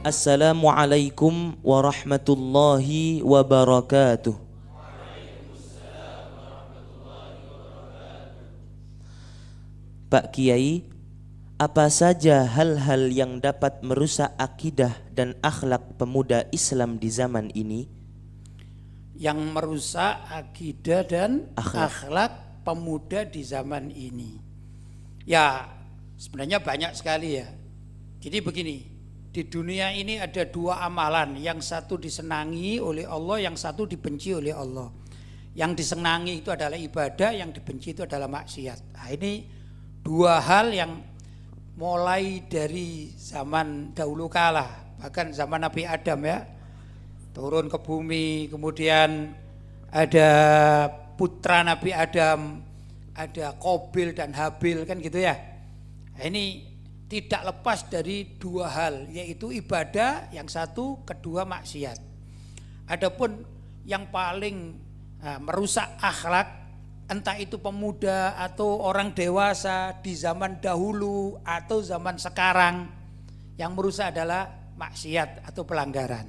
Assalamualaikum warahmatullahi wabarakatuh. Pak Kiai, apa saja hal-hal yang dapat merusak akidah dan akhlak pemuda Islam di zaman ini? Yang merusak akidah dan akhlak pemuda di zaman ini. Ya, sebenarnya banyak sekali ya. Jadi begini, di dunia ini ada dua amalan, yang satu disenangi oleh Allah, yang satu dibenci oleh Allah. Yang disenangi itu adalah ibadah, yang dibenci itu adalah maksiat. Nah, ini dua hal yang mulai dari zaman dahulu kala, bahkan zaman Nabi Adam ya, turun ke bumi, kemudian ada putra Nabi Adam, ada Qabil dan Habil, kan gitu ya. Nah, ini tidak lepas dari dua hal, yaitu ibadah yang satu, kedua maksiat. Adapun yang paling merusak akhlak, entah itu pemuda atau orang dewasa di zaman dahulu atau zaman sekarang, yang merusak adalah maksiat atau pelanggaran.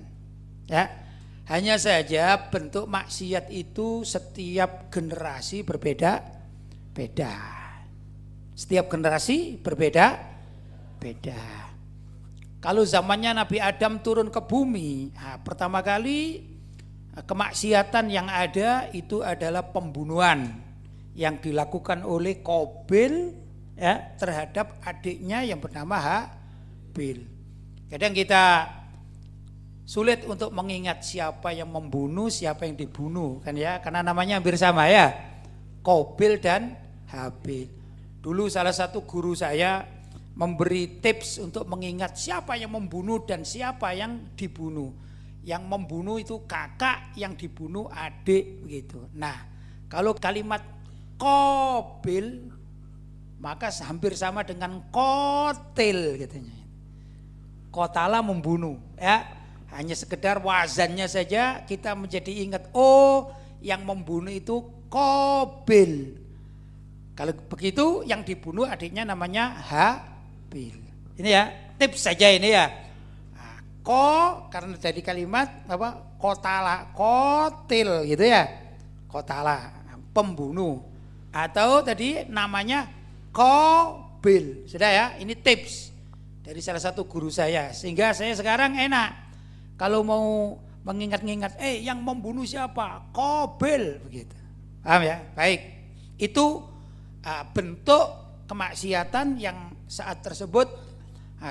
Ya, hanya saja bentuk maksiat itu setiap generasi berbeda-beda. Setiap generasi berbeda-beda. Kalau zamannya Nabi Adam turun ke bumi, pertama kali kemaksiatan yang ada itu adalah pembunuhan yang dilakukan oleh Qabil ya, terhadap adiknya yang bernama Habil. Kadang kita sulit untuk mengingat siapa yang membunuh, siapa yang dibunuh kan ya, karena namanya hampir sama ya, Qabil dan Habil. Dulu salah satu guru saya memberi tips untuk mengingat siapa yang membunuh dan siapa yang dibunuh. Yang membunuh itu kakak, yang dibunuh adik begitu. Nah, kalau kalimat Qabil maka hampir sama dengan qatil katanya. Qatala membunuh ya. Hanya sekedar wazannya saja kita menjadi ingat, oh yang membunuh itu Qabil. Kalau begitu yang dibunuh adiknya namanya Habil. Ini ya, tips saja ini ya. Karena dari kalimat apa? Qatala, qatil gitu ya. Qatala, pembunuh. Atau tadi namanya Qabil. Sudah ya, ini tips dari salah satu guru saya. Sehingga saya sekarang enak kalau mau mengingat-ingat, yang membunuh siapa? Qabil begitu. Paham ya? Baik. Itu bentuk kemaksiatan yang saat tersebut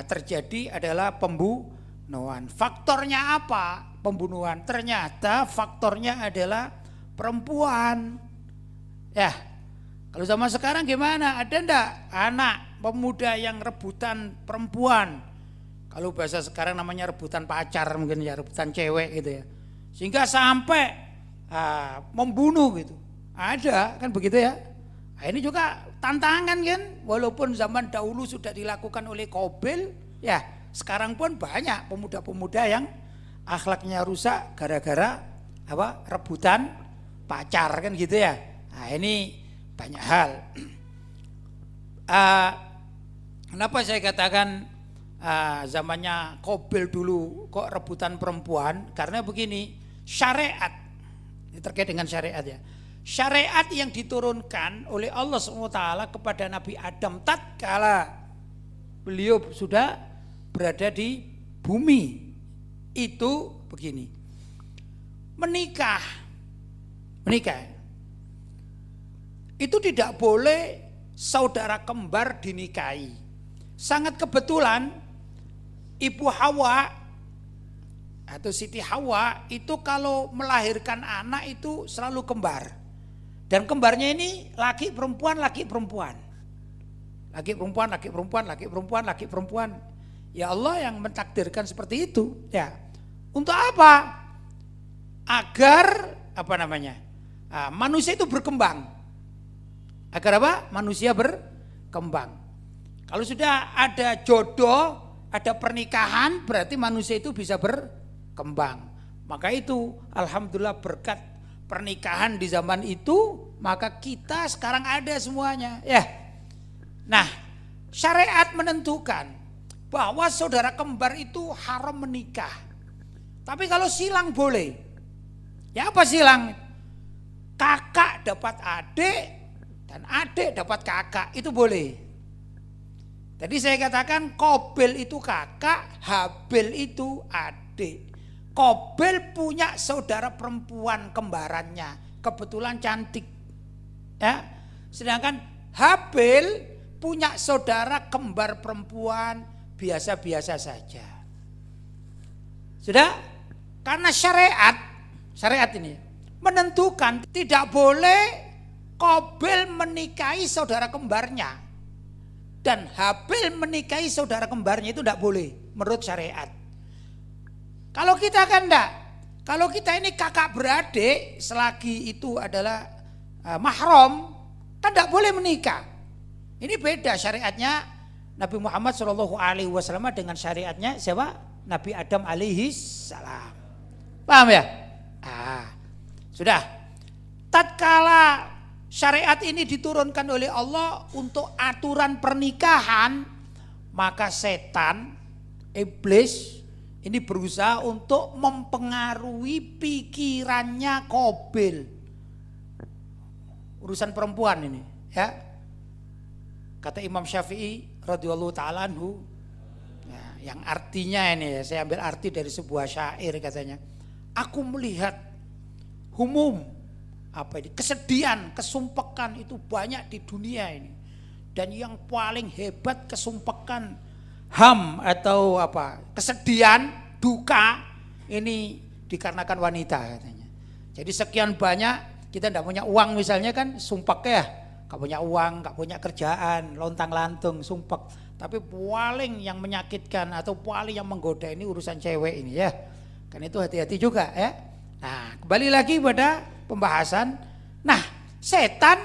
terjadi adalah pembunuhan. Faktornya apa? Pembunuhan. Ternyata faktornya adalah perempuan. Ya. Kalau zaman sekarang gimana? Ada enggak anak pemuda yang rebutan perempuan? Kalau bahasa sekarang namanya rebutan pacar mungkin ya, rebutan cewek gitu ya. Sehingga sampai membunuh gitu. Ada kan begitu ya. Nah, ini juga tantangan kan, walaupun zaman dahulu sudah dilakukan oleh Qabil, ya sekarang pun banyak pemuda-pemuda yang akhlaknya rusak gara-gara apa? Rebutan pacar kan gitu ya. Nah, ini banyak hal. Kenapa saya katakan zamannya Qabil dulu kok rebutan perempuan? Karena begini, syariat, ini terkait dengan syariat ya. Syariat yang diturunkan oleh Allah SWT kepada Nabi Adam tatkala beliau sudah berada di bumi itu begini. Menikah itu tidak boleh saudara kembar dinikahi. Sangat kebetulan Ibu Hawa atau Siti Hawa itu kalau melahirkan anak itu selalu kembar. Dan kembarnya ini laki perempuan, laki perempuan. Laki perempuan, laki perempuan, laki perempuan, laki perempuan. Ya Allah yang mentakdirkan seperti itu. Ya. Untuk apa? Agar manusia itu berkembang. Agar apa? Manusia berkembang. Kalau sudah ada jodoh, ada pernikahan, berarti manusia itu bisa berkembang. Maka itu alhamdulillah berkat pernikahan di zaman itu, maka kita sekarang ada semuanya. Ya. Nah, syariat menentukan bahwa saudara kembar itu haram menikah. Tapi kalau silang boleh. Ya apa silang? Kakak dapat adik dan adik dapat kakak, itu boleh. Jadi saya katakan Qabil itu kakak, Habil itu adik. Qabil punya saudara perempuan kembarannya, kebetulan cantik. Ya. Sedangkan Habil punya saudara kembar perempuan biasa-biasa saja. Sudah? Karena syariat ini menentukan tidak boleh Qabil menikahi saudara kembarnya dan Habil menikahi saudara kembarnya, itu tidak boleh menurut syariat. Kalau kita kan enggak, kalau kita ini kakak beradik selagi itu adalah mahram, kan tidak boleh menikah. Ini beda syariatnya Nabi Muhammad SAW dengan syariatnya siapa? Nabi Adam alaihi salam. Paham ya? Sudah. Tatkala syariat ini diturunkan oleh Allah untuk aturan pernikahan, maka setan, iblis ini berusaha untuk mempengaruhi pikirannya Qabil. Urusan perempuan ini, ya. Kata Imam Syafi'i radhiyallahu taala anhu, ya, yang artinya ini ya, saya ambil arti dari sebuah syair katanya. Aku melihat kesedihan, kesumpekan itu banyak di dunia ini. Dan yang paling hebat kesumpekan atau kesedihan, duka ini dikarenakan wanita katanya. Jadi sekian banyak kita tidak punya uang misalnya kan sumpek ya. Gak punya uang, gak punya kerjaan, lontang-lantung, sumpek. Tapi paling yang menyakitkan atau paling yang menggoda ini urusan cewek ini ya. Kan itu hati-hati juga ya. Nah, kembali lagi pada pembahasan. Nah, setan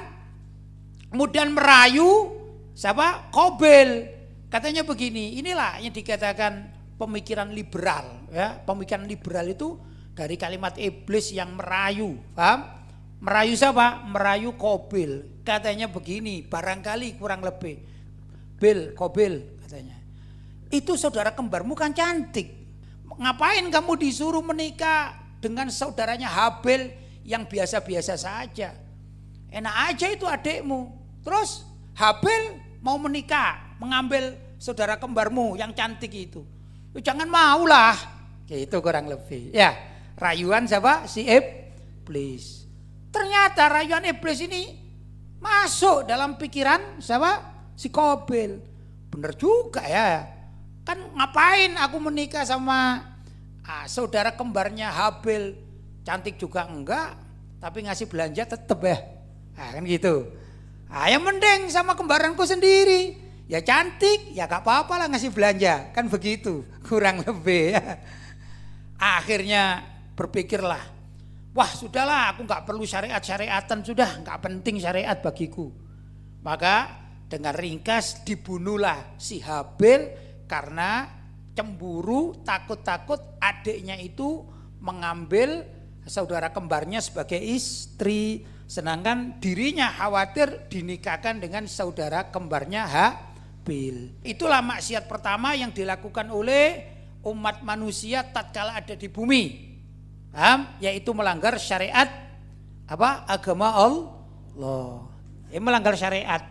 kemudian merayu siapa? Qabil. Katanya begini, inilah yang dikatakan pemikiran liberal ya. Pemikiran liberal itu dari kalimat iblis yang merayu, paham? Merayu siapa? Merayu Qabil. Katanya begini, barangkali kurang lebih. Qabil katanya. Itu saudara kembarmu kan cantik. Ngapain kamu disuruh menikah dengan saudaranya Habil yang biasa-biasa saja? Enak aja itu adikmu. Terus Habil mau menikah, mengambil saudara kembarmu yang cantik itu. Jangan maulah. Gitu kurang lebih. Ya, rayuan siapa? Si iblis. Ternyata rayuan iblis ini masuk dalam pikiran siapa? Si Qabil. Bener juga ya. Kan ngapain aku menikah sama saudara kembarnya Habil, cantik juga enggak, tapi ngasih belanja tetep ya. Kan gitu. Yang mending sama kembaranku sendiri. Ya cantik, ya gak apa-apa lah ngasih belanja. Kan begitu, kurang lebih ya. Akhirnya berpikirlah, wah sudahlah aku gak perlu syariat-syariatan, sudah gak penting syariat bagiku. Maka dengan ringkas dibunuhlah si Habil karena cemburu, takut-takut adiknya itu mengambil saudara kembarnya sebagai istri. Sedangkan dirinya khawatir dinikahkan dengan saudara kembarnya Habil. Itulah maksiat pertama yang dilakukan oleh umat manusia tatkala ada di bumi. Paham? Yaitu melanggar syariat agama Allah. Melanggar syariat.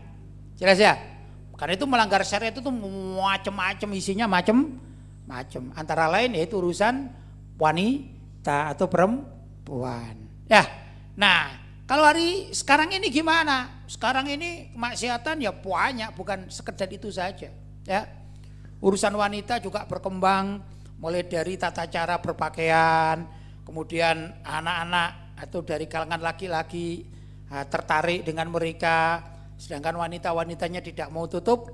Jelas ya? Karena itu melanggar syariat itu macam-macam, isinya macam-macam. Antara lain yaitu urusan wanita atau perempuan. Ya. Nah, kalau hari sekarang ini gimana? Sekarang ini kemaksiatan ya banyak, bukan sekedar itu saja. Ya. Urusan wanita juga berkembang, mulai dari tata cara berpakaian, kemudian anak-anak atau dari kalangan laki-laki tertarik dengan mereka, sedangkan wanita-wanitanya tidak mau tutup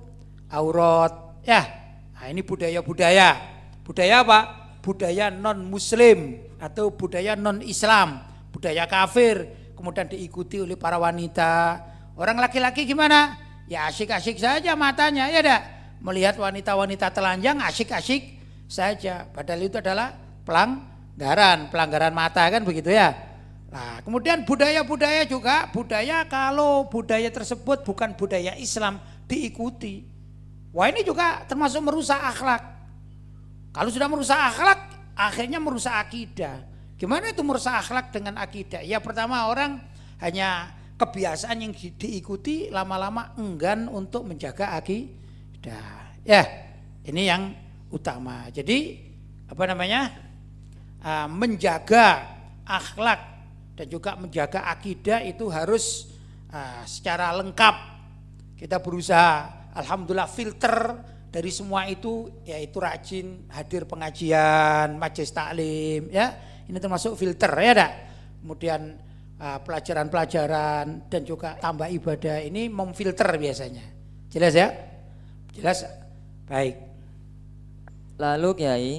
aurat. Ya, nah ini budaya-budaya. Budaya apa? Budaya non-muslim atau budaya non-islam, budaya kafir, kemudian diikuti oleh para wanita. Orang laki-laki gimana? Ya asik-asik saja matanya, ya dak? Melihat wanita-wanita telanjang asik-asik saja. Padahal itu adalah pelanggaran mata kan begitu ya. Nah, kemudian budaya-budaya juga, budaya kalau budaya tersebut bukan budaya Islam diikuti. Wah ini juga termasuk merusak akhlak. Kalau sudah merusak akhlak, akhirnya merusak akidah. Gimana itu merusak akhlak dengan akidah? Ya pertama orang hanya kebiasaan yang diikuti, lama-lama enggan untuk menjaga akidah. Ya ini yang utama. Jadi menjaga akhlak dan juga menjaga akidah itu harus secara lengkap. Kita berusaha, alhamdulillah, filter dari semua itu, yaitu rajin hadir pengajian, majelis taklim, ya ini termasuk filter, ya dak. Kemudian pelajaran-pelajaran dan juga tambah ibadah ini memfilter biasanya. Jelas ya? Jelas? Baik. Lalu Kiai,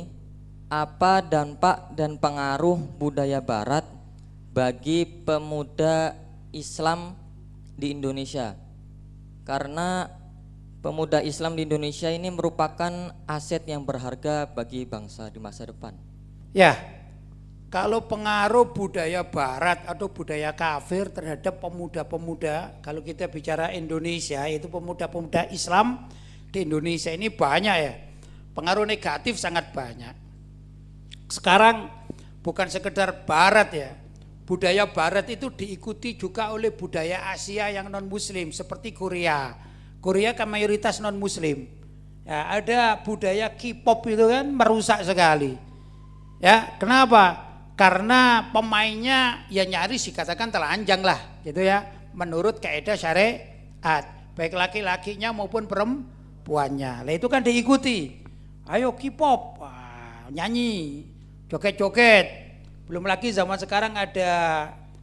apa dampak dan pengaruh budaya Barat bagi pemuda Islam di Indonesia? Karena pemuda Islam di Indonesia ini merupakan aset yang berharga bagi bangsa di masa depan. Ya, kalau pengaruh budaya Barat atau budaya kafir terhadap pemuda-pemuda, kalau kita bicara Indonesia, itu pemuda-pemuda Islam di Indonesia ini banyak ya. Pengaruh negatif sangat banyak. Sekarang bukan sekedar Barat ya, budaya Barat itu diikuti juga oleh budaya Asia yang non Muslim seperti Korea. Korea kan mayoritas non Muslim. Ya, ada budaya K-pop itu kan merusak sekali. Ya, kenapa? Karena pemainnya ya nyaris dikatakan telanjang lah, gitu ya. Menurut kaidah syariat, baik laki-lakinya maupun perempuannya. Lah itu kan diikuti. Ayo K-pop, nyanyi, joget-joget. Belum lagi zaman sekarang ada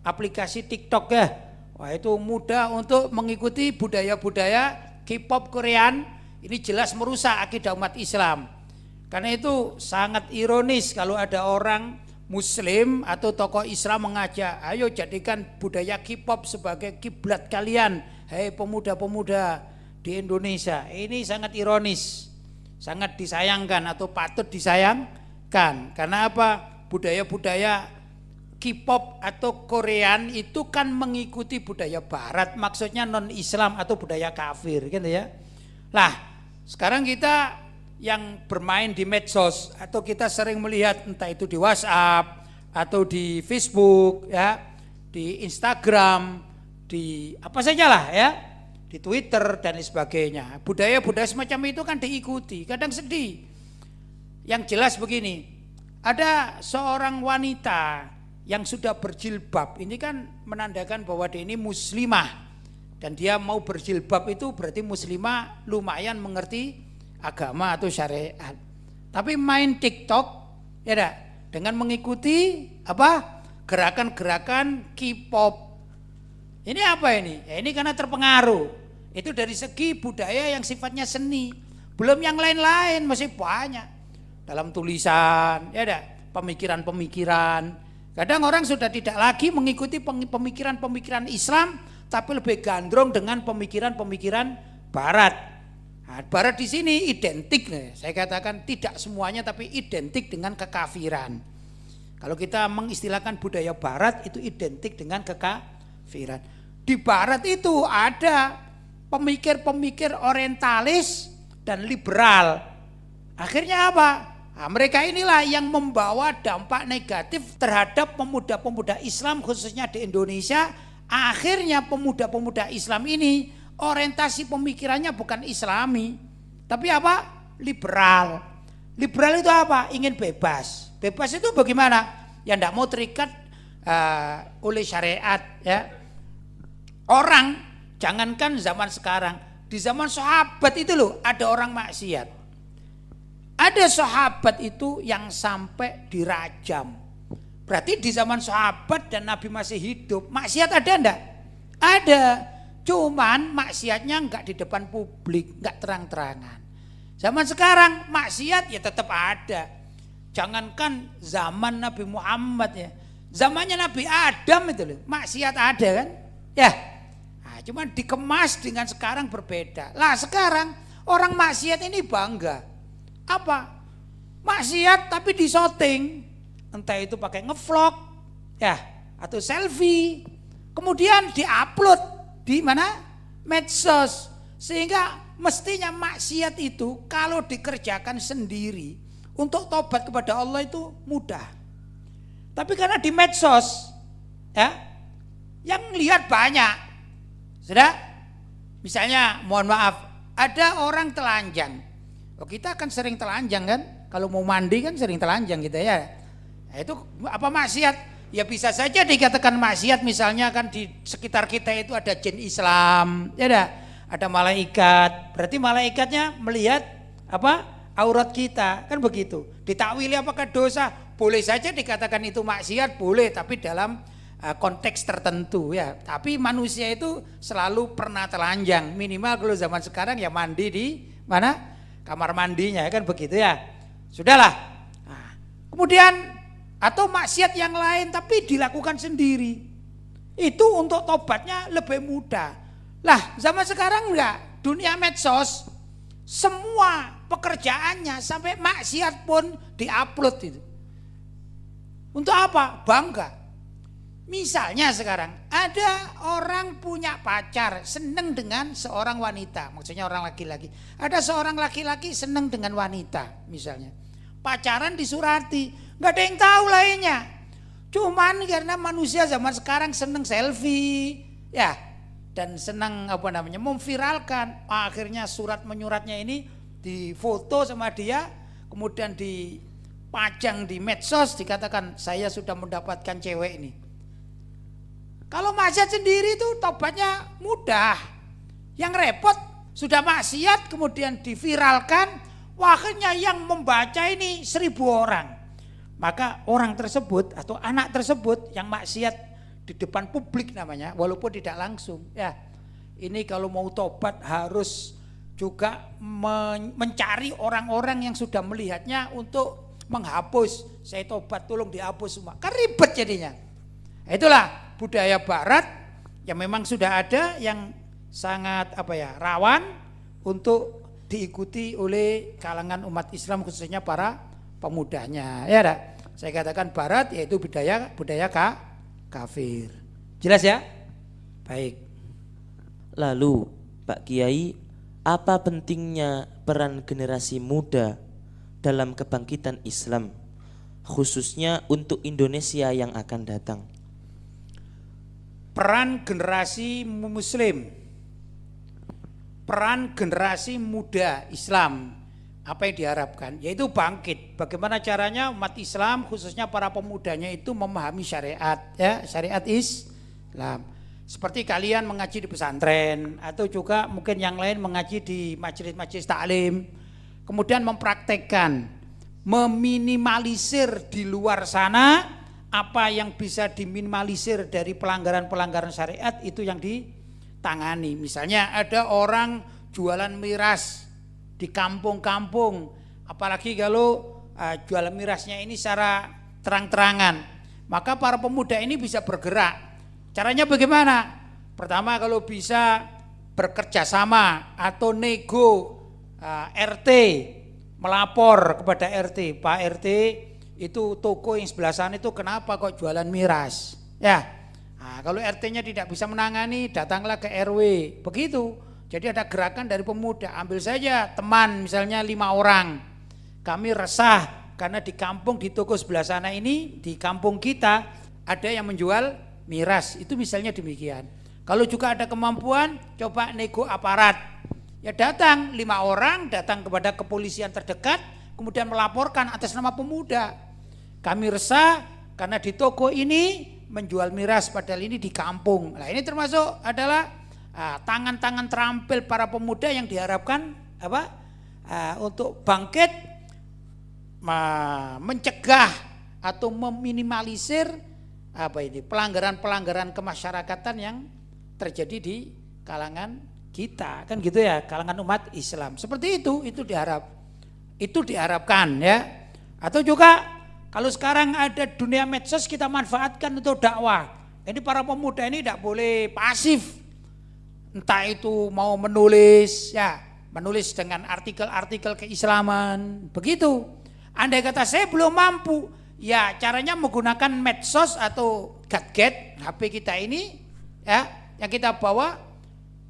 aplikasi TikTok ya. Wah itu mudah untuk mengikuti budaya-budaya K-pop Korean. Ini jelas merusak akidah umat Islam. Karena itu sangat ironis kalau ada orang Muslim atau tokoh Islam mengajak, ayo jadikan budaya K-pop sebagai kiblat kalian. Hei pemuda-pemuda di Indonesia. Ini sangat ironis. Sangat disayangkan atau patut disayangkan. Karena apa? Budaya-budaya K-pop atau Korean itu kan mengikuti budaya Barat, maksudnya non-Islam atau budaya kafir, gitu ya. Lah, sekarang kita yang bermain di medsos atau kita sering melihat entah itu di WhatsApp atau di Facebook, ya, di Instagram, di apa saja lah ya. Di Twitter dan sebagainya. Budaya-budaya semacam itu kan diikuti, kadang sedih. Yang jelas begini, ada seorang wanita yang sudah berjilbab, ini kan menandakan bahwa dia ini muslimah. Dan dia mau berjilbab itu berarti muslimah lumayan mengerti agama atau syariat. Tapi main TikTok, ya dah, dengan mengikuti apa? Gerakan-gerakan K-pop. Ini apa ini? Ya ini karena terpengaruh. Itu dari segi budaya yang sifatnya seni. Belum yang lain-lain masih banyak. Dalam tulisan, ya ada pemikiran-pemikiran. Kadang orang sudah tidak lagi mengikuti pemikiran-pemikiran Islam, tapi lebih gandrung dengan pemikiran-pemikiran Barat. Nah, Barat di sini identik, saya katakan tidak semuanya, tapi identik dengan kekafiran. Kalau kita mengistilahkan budaya Barat itu identik dengan kekafiran. Di Barat itu ada pemikir-pemikir orientalis dan liberal. Akhirnya apa? Nah, mereka inilah yang membawa dampak negatif terhadap pemuda-pemuda Islam khususnya di Indonesia. Akhirnya pemuda-pemuda Islam ini orientasi pemikirannya bukan Islami, tapi apa? Liberal. Liberal itu apa? Ingin bebas. Bebas itu bagaimana? Ya tidak mau terikat oleh syariat. Ya. Orang jangankan zaman sekarang, di zaman sahabat itu loh ada orang maksiat. Ada sahabat itu yang sampai dirajam. Berarti di zaman sahabat dan Nabi masih hidup, maksiat ada enggak? Ada. Cuman maksiatnya enggak di depan publik, enggak terang-terangan. Zaman sekarang maksiat ya tetap ada. Jangankan zaman Nabi Muhammad ya. Zamannya Nabi Adam itu loh, maksiat ada kan? Ya. Cuman dikemas dengan sekarang berbeda. Lah sekarang orang maksiat ini bangga. Apa? Maksiat tapi di shooting. Entah itu pakai ngevlog ya atau selfie. Kemudian diupload di mana? Medsos. Sehingga mestinya maksiat itu kalau dikerjakan sendiri untuk tobat kepada Allah itu mudah. Tapi karena di medsos ya, yang lihat banyak. Sudah? Misalnya mohon maaf, ada orang telanjang. Oh, kita kan sering telanjang kan? Kalau mau mandi kan sering telanjang gitu ya. Nah, itu apa maksiat? Ya bisa saja dikatakan maksiat, misalnya kan di sekitar kita itu ada jin Islam, ya ada malaikat. Berarti malaikatnya melihat apa? Aurat kita, kan begitu. Ditakwili apakah dosa? Boleh saja dikatakan itu maksiat, boleh, tapi dalam konteks tertentu ya. Tapi manusia itu selalu pernah telanjang. Minimal kalau zaman sekarang ya mandi di mana? Kamar mandinya, kan begitu ya. Sudahlah. Nah, kemudian atau maksiat yang lain tapi dilakukan sendiri. Itu untuk tobatnya lebih mudah. Lah, zaman sekarang enggak. Dunia medsos semua pekerjaannya sampai maksiat pun diupload itu. Untuk apa? Bangga. Misalnya sekarang ada orang punya pacar seneng dengan seorang wanita, maksudnya orang laki-laki. Ada seorang laki-laki seneng dengan wanita misalnya. Pacaran disurati, nggak ada yang tahu lainnya. Cuman karena manusia zaman sekarang seneng selfie, ya, dan senang memviralkan. Akhirnya surat menyuratnya ini difoto sama dia, kemudian dipajang di medsos, dikatakan saya sudah mendapatkan cewek ini. Kalau maksiat sendiri itu tobatnya mudah. Yang repot sudah maksiat kemudian diviralkan, akhirnya yang membaca ini 1000 orang. Maka orang tersebut atau anak tersebut yang maksiat di depan publik namanya, walaupun tidak langsung ya. Ini kalau mau tobat harus juga mencari orang-orang yang sudah melihatnya untuk menghapus. Saya tobat tolong dihapus semua. Kan ribet jadinya. Itulah budaya barat yang memang sudah ada, yang sangat rawan untuk diikuti oleh kalangan umat Islam, khususnya para pemudanya. Ya dah. Saya katakan barat yaitu budaya kafir. Jelas ya? Baik. Lalu Pak Kiai, apa pentingnya peran generasi muda dalam kebangkitan Islam, khususnya untuk Indonesia yang akan datang? Peran generasi muslim, peran generasi muda Islam, apa yang diharapkan? Yaitu bangkit. Bagaimana caranya umat Islam khususnya para pemudanya itu memahami syariat, ya, syariat Islam. Seperti kalian mengaji di pesantren atau juga mungkin yang lain mengaji di majelis-majelis taklim, kemudian mempraktekkan, meminimalisir di luar sana apa yang bisa diminimalisir dari pelanggaran-pelanggaran syariat itu yang ditangani. Misalnya ada orang jualan miras di kampung-kampung, apalagi kalau jualan mirasnya ini secara terang-terangan, maka para pemuda ini bisa bergerak. Caranya bagaimana? Pertama, kalau bisa bekerja sama atau nego RT, melapor kepada RT, Pak RT, itu toko yang sebelah sana itu kenapa kok jualan miras? Ya, nah, kalau RT-nya tidak bisa menangani, datanglah ke RW. Begitu. Jadi ada gerakan dari pemuda. Ambil saja teman, misalnya 5 orang. Kami resah karena di kampung, di toko sebelah sana ini, di kampung kita ada yang menjual miras. Itu misalnya demikian. Kalau juga ada kemampuan, coba nego aparat. Ya datang 5 orang, datang kepada kepolisian terdekat, kemudian melaporkan atas nama pemuda. Kami resah karena di toko ini menjual miras padahal ini di kampung. Nah, ini termasuk adalah tangan-tangan terampil para pemuda yang diharapkan untuk bangkit, mencegah atau meminimalisir pelanggaran-pelanggaran kemasyarakatan yang terjadi di kalangan kita, kan gitu ya, kalangan umat Islam. Seperti itu diharapkan ya. Atau juga kalau sekarang ada dunia medsos, kita manfaatkan untuk dakwah. Ini para pemuda ini tidak boleh pasif. Entah itu mau menulis dengan artikel-artikel keislaman, begitu. Andai kata saya belum mampu, ya caranya menggunakan medsos atau gadget HP kita ini ya, yang kita bawa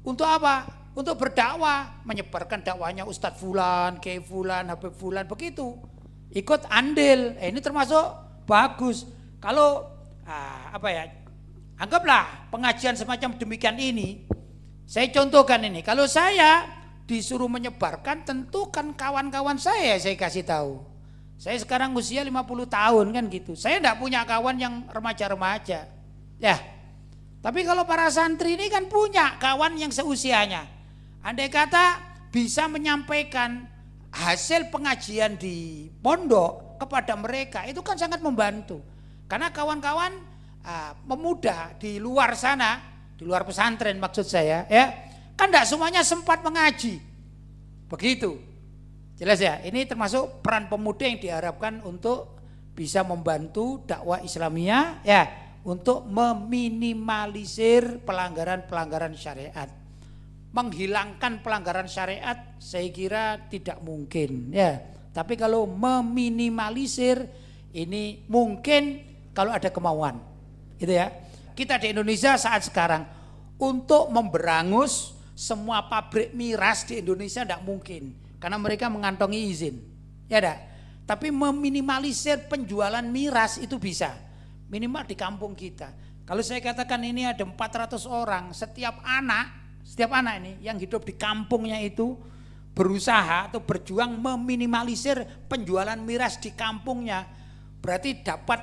untuk apa? untuk berdakwah, menyebarkan dakwahnya Ustadz Fulan, Kiai Fulan, Habib Fulan, begitu. Ikut andil, ini termasuk bagus. Kalau anggaplah pengajian semacam demikian ini, saya contohkan ini, kalau saya disuruh menyebarkan, tentu kan kawan-kawan saya kasih tahu. Saya sekarang usia 50 tahun kan gitu, saya enggak punya kawan yang remaja-remaja. Ya, tapi kalau para santri ini kan punya kawan yang seusianya. Andai kata bisa menyampaikan hasil pengajian di pondok kepada mereka, itu kan sangat membantu. Karena kawan-kawan pemuda di luar sana, di luar pesantren maksud saya, ya, kan tidak semuanya sempat mengaji. Begitu. Jelas ya, ini termasuk peran pemuda yang diharapkan untuk bisa membantu dakwah Islamiyah, ya, untuk meminimalisir pelanggaran-pelanggaran syariat. Menghilangkan pelanggaran syariat saya kira tidak mungkin, ya. Tapi kalau meminimalisir ini mungkin kalau ada kemauan, gitu ya. Kita di Indonesia saat sekarang untuk memberangus semua pabrik miras di Indonesia tidak mungkin, karena mereka mengantongi izin, ya dah. Tapi meminimalisir penjualan miras itu bisa, minimal di kampung kita. Kalau saya katakan ini ada 400 orang, setiap anak ini yang hidup di kampungnya itu berusaha atau berjuang meminimalisir penjualan miras di kampungnya, berarti dapat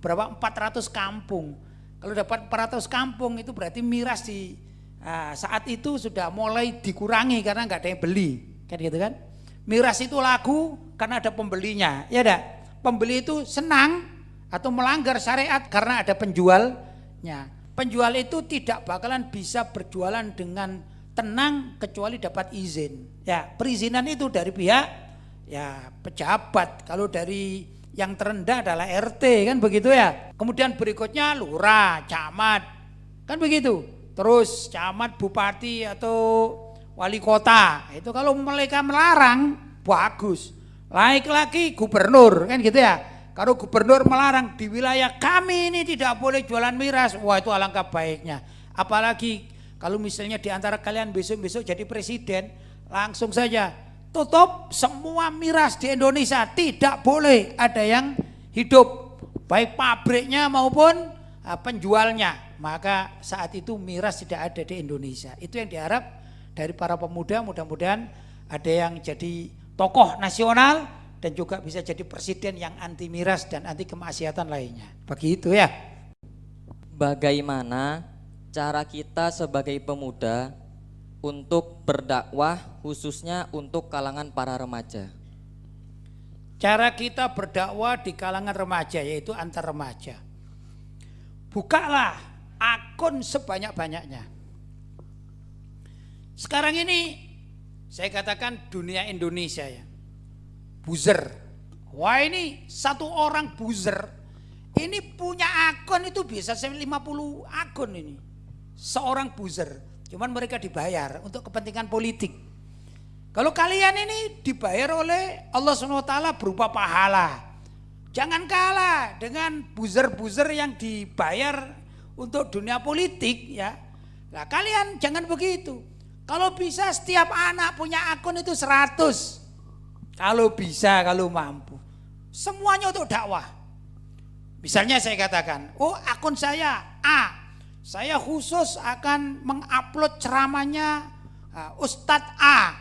berapa 400 kampung. Kalau dapat 400 kampung itu berarti miras di saat itu sudah mulai dikurangi karena nggak ada yang beli, kan gitu kan? Miras itu laku karena ada pembelinya, ya dah. Pembeli itu senang atau melanggar syariat karena ada penjualnya. Penjual itu tidak bakalan bisa berjualan dengan tenang kecuali dapat izin. Ya, perizinan itu dari pihak ya pejabat. Kalau dari yang terendah adalah RT, kan begitu ya. Kemudian berikutnya lurah, camat, kan begitu. Terus camat, bupati atau wali kota. Itu kalau mereka melarang bagus. Naik lagi gubernur, kan gitu ya. Kalau gubernur melarang di wilayah kami ini tidak boleh jualan miras, wah itu alangkah baiknya. Apalagi kalau misalnya di antara kalian besok-besok jadi presiden, langsung saja tutup semua miras di Indonesia, tidak boleh ada yang hidup, baik pabriknya maupun penjualnya. Maka saat itu miras tidak ada di Indonesia. Itu yang diharap dari para pemuda, mudah-mudahan ada yang jadi tokoh nasional dan juga bisa jadi presiden yang anti miras dan anti kemaksiatan lainnya. Begitu ya. Bagaimana cara kita sebagai pemuda untuk berdakwah khususnya untuk kalangan para remaja? Cara kita berdakwah di kalangan remaja yaitu antar remaja. Bukalah akun sebanyak-banyaknya. Sekarang ini saya katakan dunia Indonesia ya. Buzzer. Wah ini satu orang buzzer. Ini punya akun itu bisa 50 akun ini. Seorang buzzer. Cuman mereka dibayar untuk kepentingan politik. Kalau kalian ini dibayar oleh Allah SWT berupa pahala. Jangan kalah dengan buzzer-buzzer yang dibayar untuk dunia politik ya. Nah kalian jangan begitu. Kalau bisa setiap anak punya akun itu 100. Kalau bisa, kalau mampu. Semuanya untuk dakwah. Misalnya saya katakan, oh akun saya A. Saya khusus akan mengupload ceramahnya Ustadz A.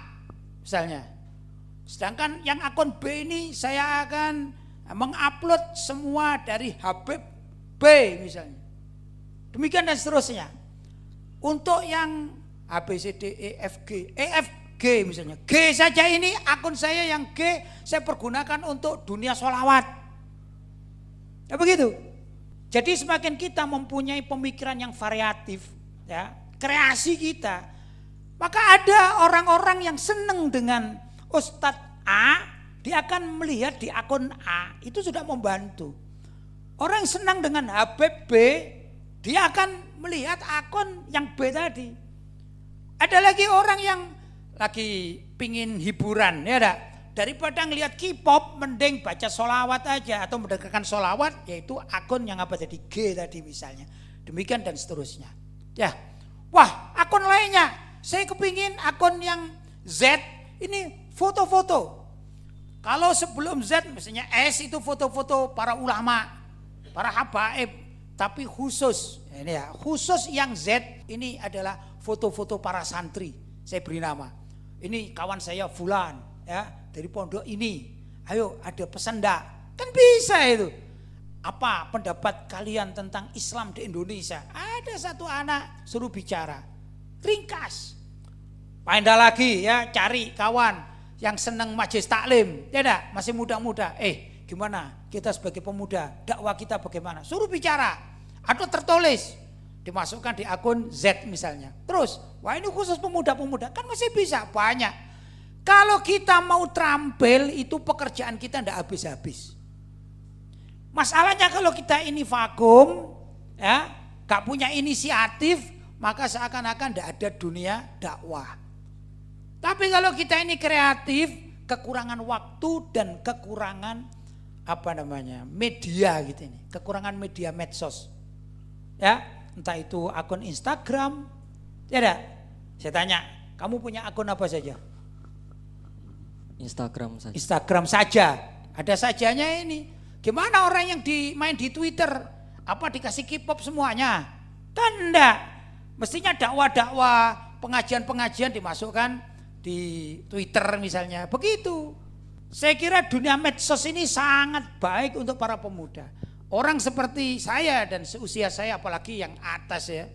Misalnya. Sedangkan yang akun B ini saya akan mengupload semua dari Habib B misalnya. Demikian dan seterusnya. Untuk yang A, B, C, D, E, F, G. G misalnya, G saja ini akun saya yang G saya pergunakan untuk dunia sholawat. Ya begitu. Jadi semakin kita mempunyai pemikiran yang variatif, ya kreasi kita, maka ada orang-orang yang senang dengan Ustadz A, dia akan melihat di akun A itu sudah membantu. Orang yang senang dengan Habib B, dia akan melihat akun yang B tadi. Ada lagi orang yang lagi pingin hiburan ya dak, daripada ngelihat K-pop mending baca sholawat aja atau mendengarkan sholawat, yaitu akun yang apa tadi G tadi misalnya. Demikian dan seterusnya ya. Wah akun lainnya saya kepingin akun yang Z ini foto-foto. Kalau sebelum Z misalnya S itu foto-foto para ulama, para habaib, tapi khusus ini ya, khusus yang Z ini adalah foto-foto para santri. Saya beri nama. Ini kawan saya fulan ya, dari pondok ini. Ayo ada pesan enggak? Kan bisa itu. Apa pendapat kalian tentang Islam di Indonesia? Ada satu anak suruh bicara. Ringkas. Pindah lagi ya, cari kawan yang senang majelis taklim. Ya enggak? Masih muda-muda. Gimana? Kita sebagai pemuda, dakwah kita bagaimana? Suruh bicara. Atau tertulis. Dimasukkan di akun Z misalnya. Terus, wah ini khusus pemuda-pemuda. Kan masih bisa, banyak. Kalau kita mau terampil, itu pekerjaan kita enggak habis-habis. Masalahnya kalau kita ini vakum, ya, gak punya inisiatif, maka seakan-akan tidak ada dunia dakwah. Tapi kalau kita ini kreatif, kekurangan waktu dan kekurangan media gitu ini, kekurangan media medsos, ya, entah itu akun Instagram, ya ada. Saya tanya, kamu punya akun apa saja? Instagram saja. Instagram saja, ada sajanya ini. Gimana orang yang main di Twitter? Apa dikasih K-pop semuanya? Kan enggak. Mestinya dakwah-dakwah, pengajian-pengajian dimasukkan di Twitter misalnya. Begitu. Saya kira dunia medsos ini sangat baik untuk para pemuda. Orang seperti saya dan seusia saya, apalagi yang atas ya,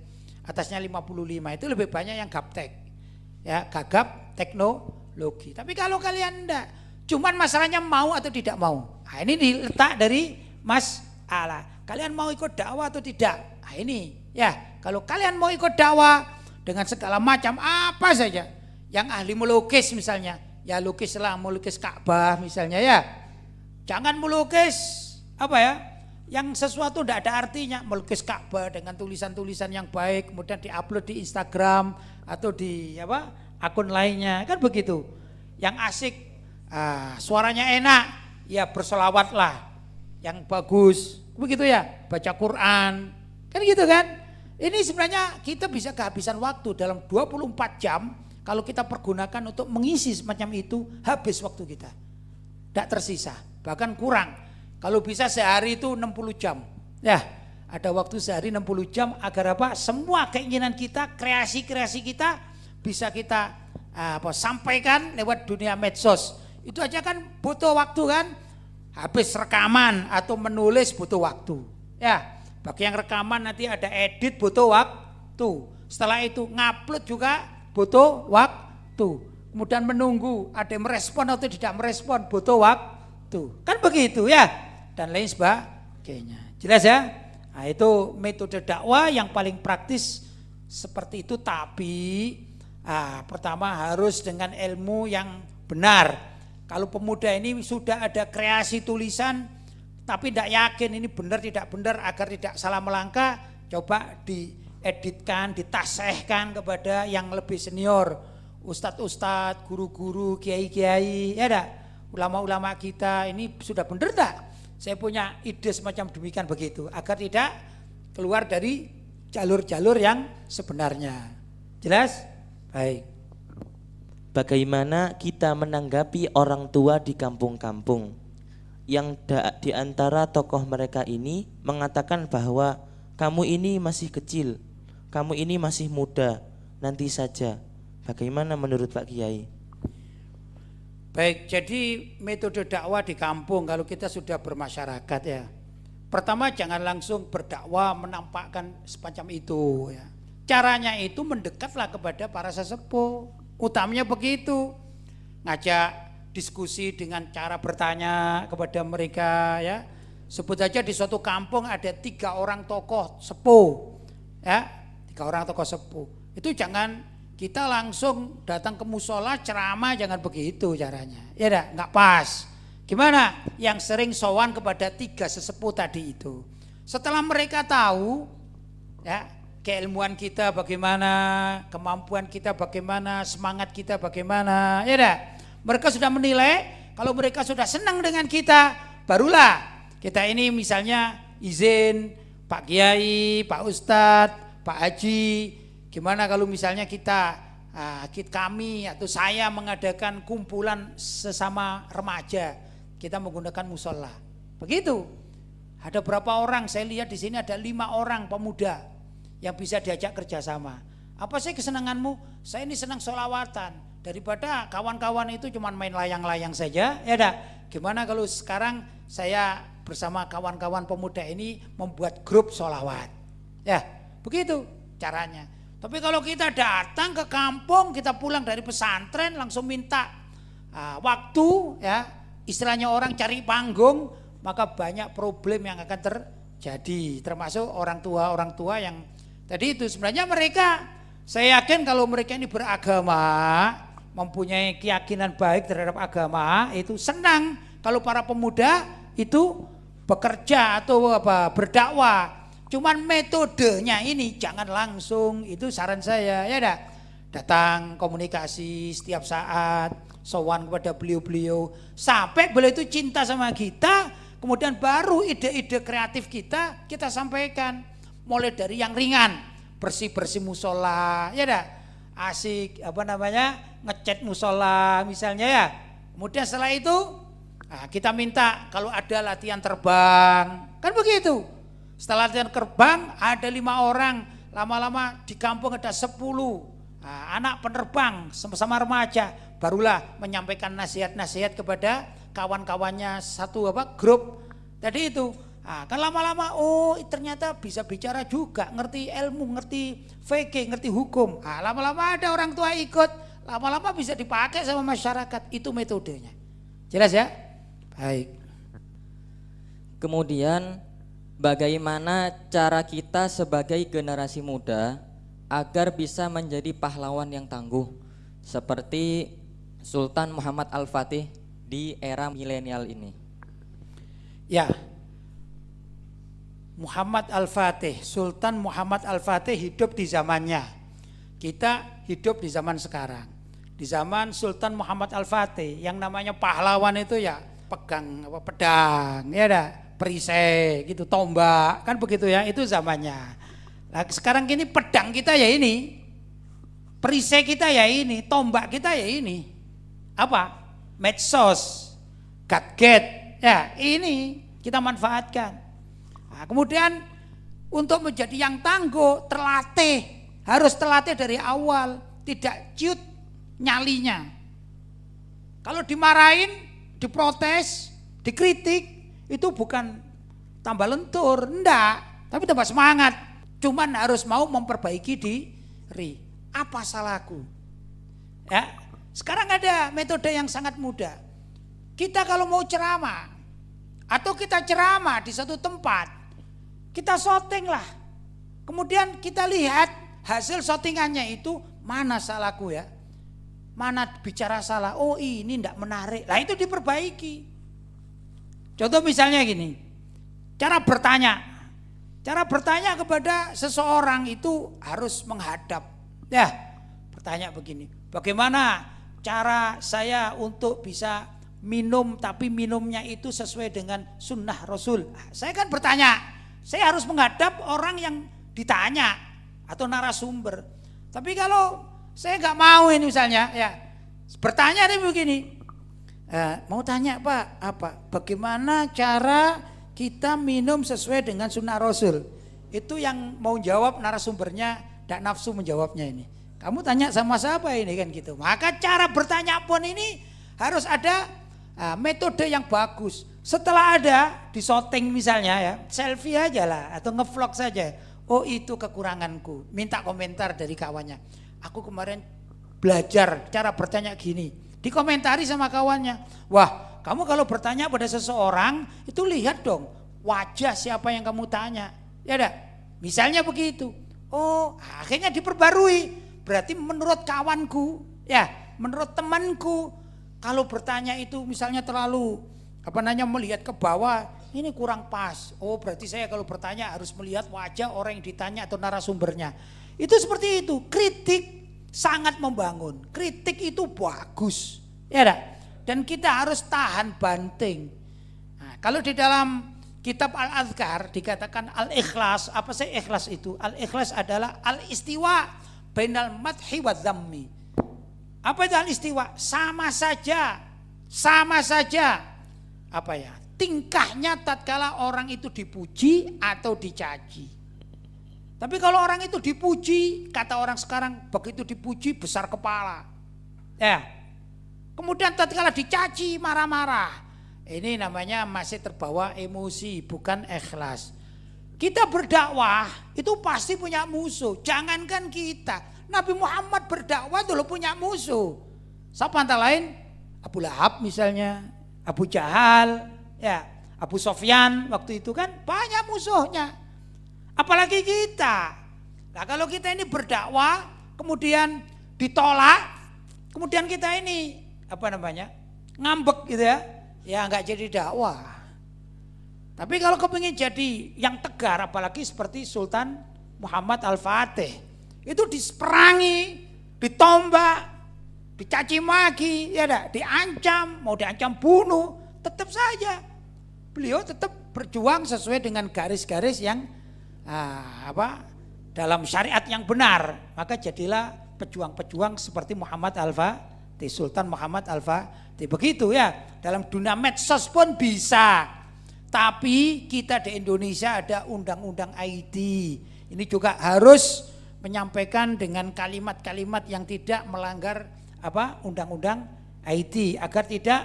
atasnya 55, itu lebih banyak yang gaptek. Ya, gagap teknologi. Tapi kalau kalian enggak, cuman masalahnya mau atau tidak mau. Nah, ini diletak dari Mas Allah. Kalian mau ikut dakwah atau tidak? Nah, ini ya, kalau kalian mau ikut dakwah dengan segala macam apa saja, yang ahli melukis misalnya, ya lukislah, melukis Ka'bah misalnya ya. Jangan melukis yang sesuatu tidak ada artinya, melukis Ka'bah dengan tulisan-tulisan yang baik, kemudian diupload di Instagram atau di akun lainnya, kan begitu. Yang asik, suaranya enak, ya bersolawatlah yang bagus, begitu ya, baca Quran, kan gitu kan. Ini sebenarnya kita bisa kehabisan waktu dalam 24 jam kalau kita pergunakan untuk mengisi semacam itu, habis waktu kita, tidak tersisa, bahkan kurang. Kalau bisa sehari itu 60 jam, ya ada waktu sehari 60 jam agar semua keinginan kita, kreasi-kreasi kita bisa kita sampaikan lewat dunia medsos. Itu aja kan butuh waktu kan, habis rekaman atau menulis butuh waktu. Ya, bagi yang rekaman nanti ada edit butuh waktu. Setelah itu ngupload juga butuh waktu. Kemudian menunggu ada yang merespon atau tidak merespon butuh waktu. Kan begitu ya, dan lain sebagainya. Jelas ya? Nah, itu metode dakwah yang paling praktis seperti itu, tapi pertama harus dengan ilmu yang benar. Kalau pemuda ini sudah ada kreasi tulisan tapi tidak yakin ini benar tidak benar, agar tidak salah melangkah, coba dieditkan, ditasehkan kepada yang lebih senior, ustadz-ustadz, guru-guru, kiai-kiai, ya enggak? Ulama-ulama kita ini sudah benar enggak? Saya punya ide semacam demikian begitu, agar tidak keluar dari jalur-jalur yang sebenarnya. Jelas? Baik. Bagaimana kita menanggapi orang tua di kampung-kampung yang di antara tokoh mereka ini mengatakan bahwa kamu ini masih kecil, kamu ini masih muda, nanti saja. Bagaimana menurut Pak Kiai? Baik, jadi metode dakwah di kampung kalau kita sudah bermasyarakat ya. Pertama jangan langsung berdakwah menampakkan semacam itu ya. Caranya itu mendekatlah kepada para sesepuh. Utamanya begitu, ngajak diskusi dengan cara bertanya kepada mereka ya. Sebut saja di suatu kampung ada 3 orang tokoh sepuh ya, 3 orang tokoh sepuh. Itu jangan kita langsung datang ke musola ceramah, jangan begitu caranya. Ya enggak pas. Gimana? Yang sering sowan kepada 3 sesepuh tadi itu. Setelah mereka tahu ya, keilmuan kita bagaimana, kemampuan kita bagaimana, semangat kita bagaimana, ya dah. Mereka sudah menilai, kalau mereka sudah senang dengan kita, barulah kita ini misalnya izin Pak Kiai, Pak Ustadz, Pak Haji, gimana kalau misalnya kita kami atau saya mengadakan kumpulan sesama remaja, kita menggunakan musola. Begitu. Ada berapa orang? Saya lihat di sini ada 5 orang pemuda yang bisa diajak kerjasama. Apa sih kesenanganmu? Saya ini senang sholawatan. Daripada kawan-kawan itu cuma main layang-layang saja, ya dah. Gimana kalau sekarang saya bersama kawan-kawan pemuda ini membuat grup sholawat? Ya, begitu caranya. Tapi kalau kita datang ke kampung, kita pulang dari pesantren langsung minta waktu, ya, istilahnya orang cari panggung, maka banyak problem yang akan terjadi. Termasuk orang tua yang tadi itu sebenarnya mereka, saya yakin kalau mereka ini beragama, mempunyai keyakinan baik terhadap agama, itu senang kalau para pemuda itu bekerja atau berdakwah. Cuman metodenya ini jangan langsung, itu saran saya, ya dah. Datang komunikasi setiap saat, sowan kepada beliau-beliau sampai beliau itu cinta sama kita, kemudian baru ide-ide kreatif kita sampaikan. Mulai dari yang ringan, bersih-bersih musola, ya dah. Asik ngecat musola misalnya, ya. Kemudian setelah itu kita minta kalau ada latihan terbang, kan begitu. Setelah latihan terbang ada 5 orang, lama-lama di kampung ada 10 anak penerbang sama-sama remaja, barulah menyampaikan nasihat-nasihat kepada kawan-kawannya satu grup tadi itu. Kan lama-lama ternyata bisa bicara juga, ngerti ilmu, ngerti fikih, ngerti hukum. Lama-lama ada orang tua ikut, lama-lama bisa dipakai sama masyarakat. Itu metodenya. Jelas ya? Baik. Kemudian bagaimana cara kita sebagai generasi muda agar bisa menjadi pahlawan yang tangguh seperti Sultan Muhammad Al-Fatih di era milenial ini? Ya, Muhammad Al-Fatih, Sultan Muhammad Al-Fatih hidup di zamannya. Kita hidup di zaman sekarang. Di zaman Sultan Muhammad Al-Fatih yang namanya pahlawan itu ya pegang pedang, ya dah, perisai gitu, tombak, kan begitu ya, itu zamannya. Nah, sekarang gini pedang kita ya ini, perisai kita ya ini, tombak kita ya ini. Apa? Medsos, gadget, ya ini kita manfaatkan. Nah, kemudian untuk menjadi yang tangguh, harus terlatih dari awal, tidak ciut nyalinya. Kalau dimarahin, diprotes, dikritik, itu bukan tambah lentur, enggak, tapi tambah semangat. Cuman harus mau memperbaiki diri. Apa salahku? Ya, sekarang ada metode yang sangat mudah. Kita kalau mau ceramah, atau kita ceramah di satu tempat, kita syuting lah. Kemudian kita lihat hasil syutingannya itu, mana salahku ya, mana bicara salah, ini enggak menarik. Lah itu diperbaiki. Contoh misalnya gini, cara bertanya kepada seseorang itu harus menghadap. Ya, bertanya begini, bagaimana cara saya untuk bisa minum tapi minumnya itu sesuai dengan sunnah Rasul. Saya kan bertanya, saya harus menghadap orang yang ditanya atau narasumber. Tapi kalau saya nggak mau ini misalnya, ya bertanya nih begini, mau tanya Pak, bagaimana cara kita minum sesuai dengan sunnah Rasul? Itu yang mau jawab narasumbernya tidak nafsu menjawabnya ini. Kamu tanya sama siapa ini kan gitu. Maka cara bertanya pun ini harus ada metode yang bagus. Setelah ada di syuting misalnya ya, selfie aja lah atau ngevlog saja. Itu kekuranganku. Minta komentar dari kawannya. Aku kemarin belajar cara bertanya gini. Dikomentari sama kawannya. Wah, kamu kalau bertanya pada seseorang itu lihat dong wajah siapa yang kamu tanya. Ya dah. Misalnya begitu. Akhirnya diperbarui. Berarti menurut kawanku, ya, menurut temanku, kalau bertanya itu misalnya terlalu melihat ke bawah, ini kurang pas. Berarti saya kalau bertanya harus melihat wajah orang yang ditanya atau narasumbernya. Itu seperti itu. Kritik sangat membangun. Kritik itu bagus. Ya dah. Dan kita harus tahan banting. Nah, kalau di dalam kitab Al-Adhkar dikatakan al-ikhlas. Apa sih ikhlas itu? Al-ikhlas adalah al-istiwa bainal madhi wa dhammi. Apa itu al-istiwa? Sama saja. Apa ya? Tingkahnya tatkala orang itu dipuji atau dicaci. Tapi kalau orang itu dipuji, kata orang sekarang begitu dipuji besar kepala. Ya. Kemudian tatkala dicaci marah-marah. Ini namanya masih terbawa emosi, bukan ikhlas. Kita berdakwah itu pasti punya musuh. Jangankan kita, Nabi Muhammad berdakwah dulu punya musuh. Siapa antara lain? Abu Lahab misalnya, Abu Jahal, ya, Abu Sofyan waktu itu kan banyak musuhnya. Apalagi kita. Nah, kalau kita ini berdakwah, kemudian ditolak, kemudian kita ini ngambek gitu ya nggak jadi dakwah. Tapi kalau kepingin jadi yang tegar, apalagi seperti Sultan Muhammad Al-Fatih, itu diperangi, ditombak, dicaci maki, diancam, mau diancam bunuh, tetap saja beliau tetap berjuang sesuai dengan garis-garis yang dalam syariat yang benar. Maka jadilah pejuang-pejuang seperti Muhammad Al-Fatih, Sultan Muhammad Al-Fatih. Begitu ya, dalam dunia medsos pun bisa. Tapi kita di Indonesia ada undang-undang IT. Ini juga harus menyampaikan dengan kalimat-kalimat yang tidak melanggar undang-undang IT agar tidak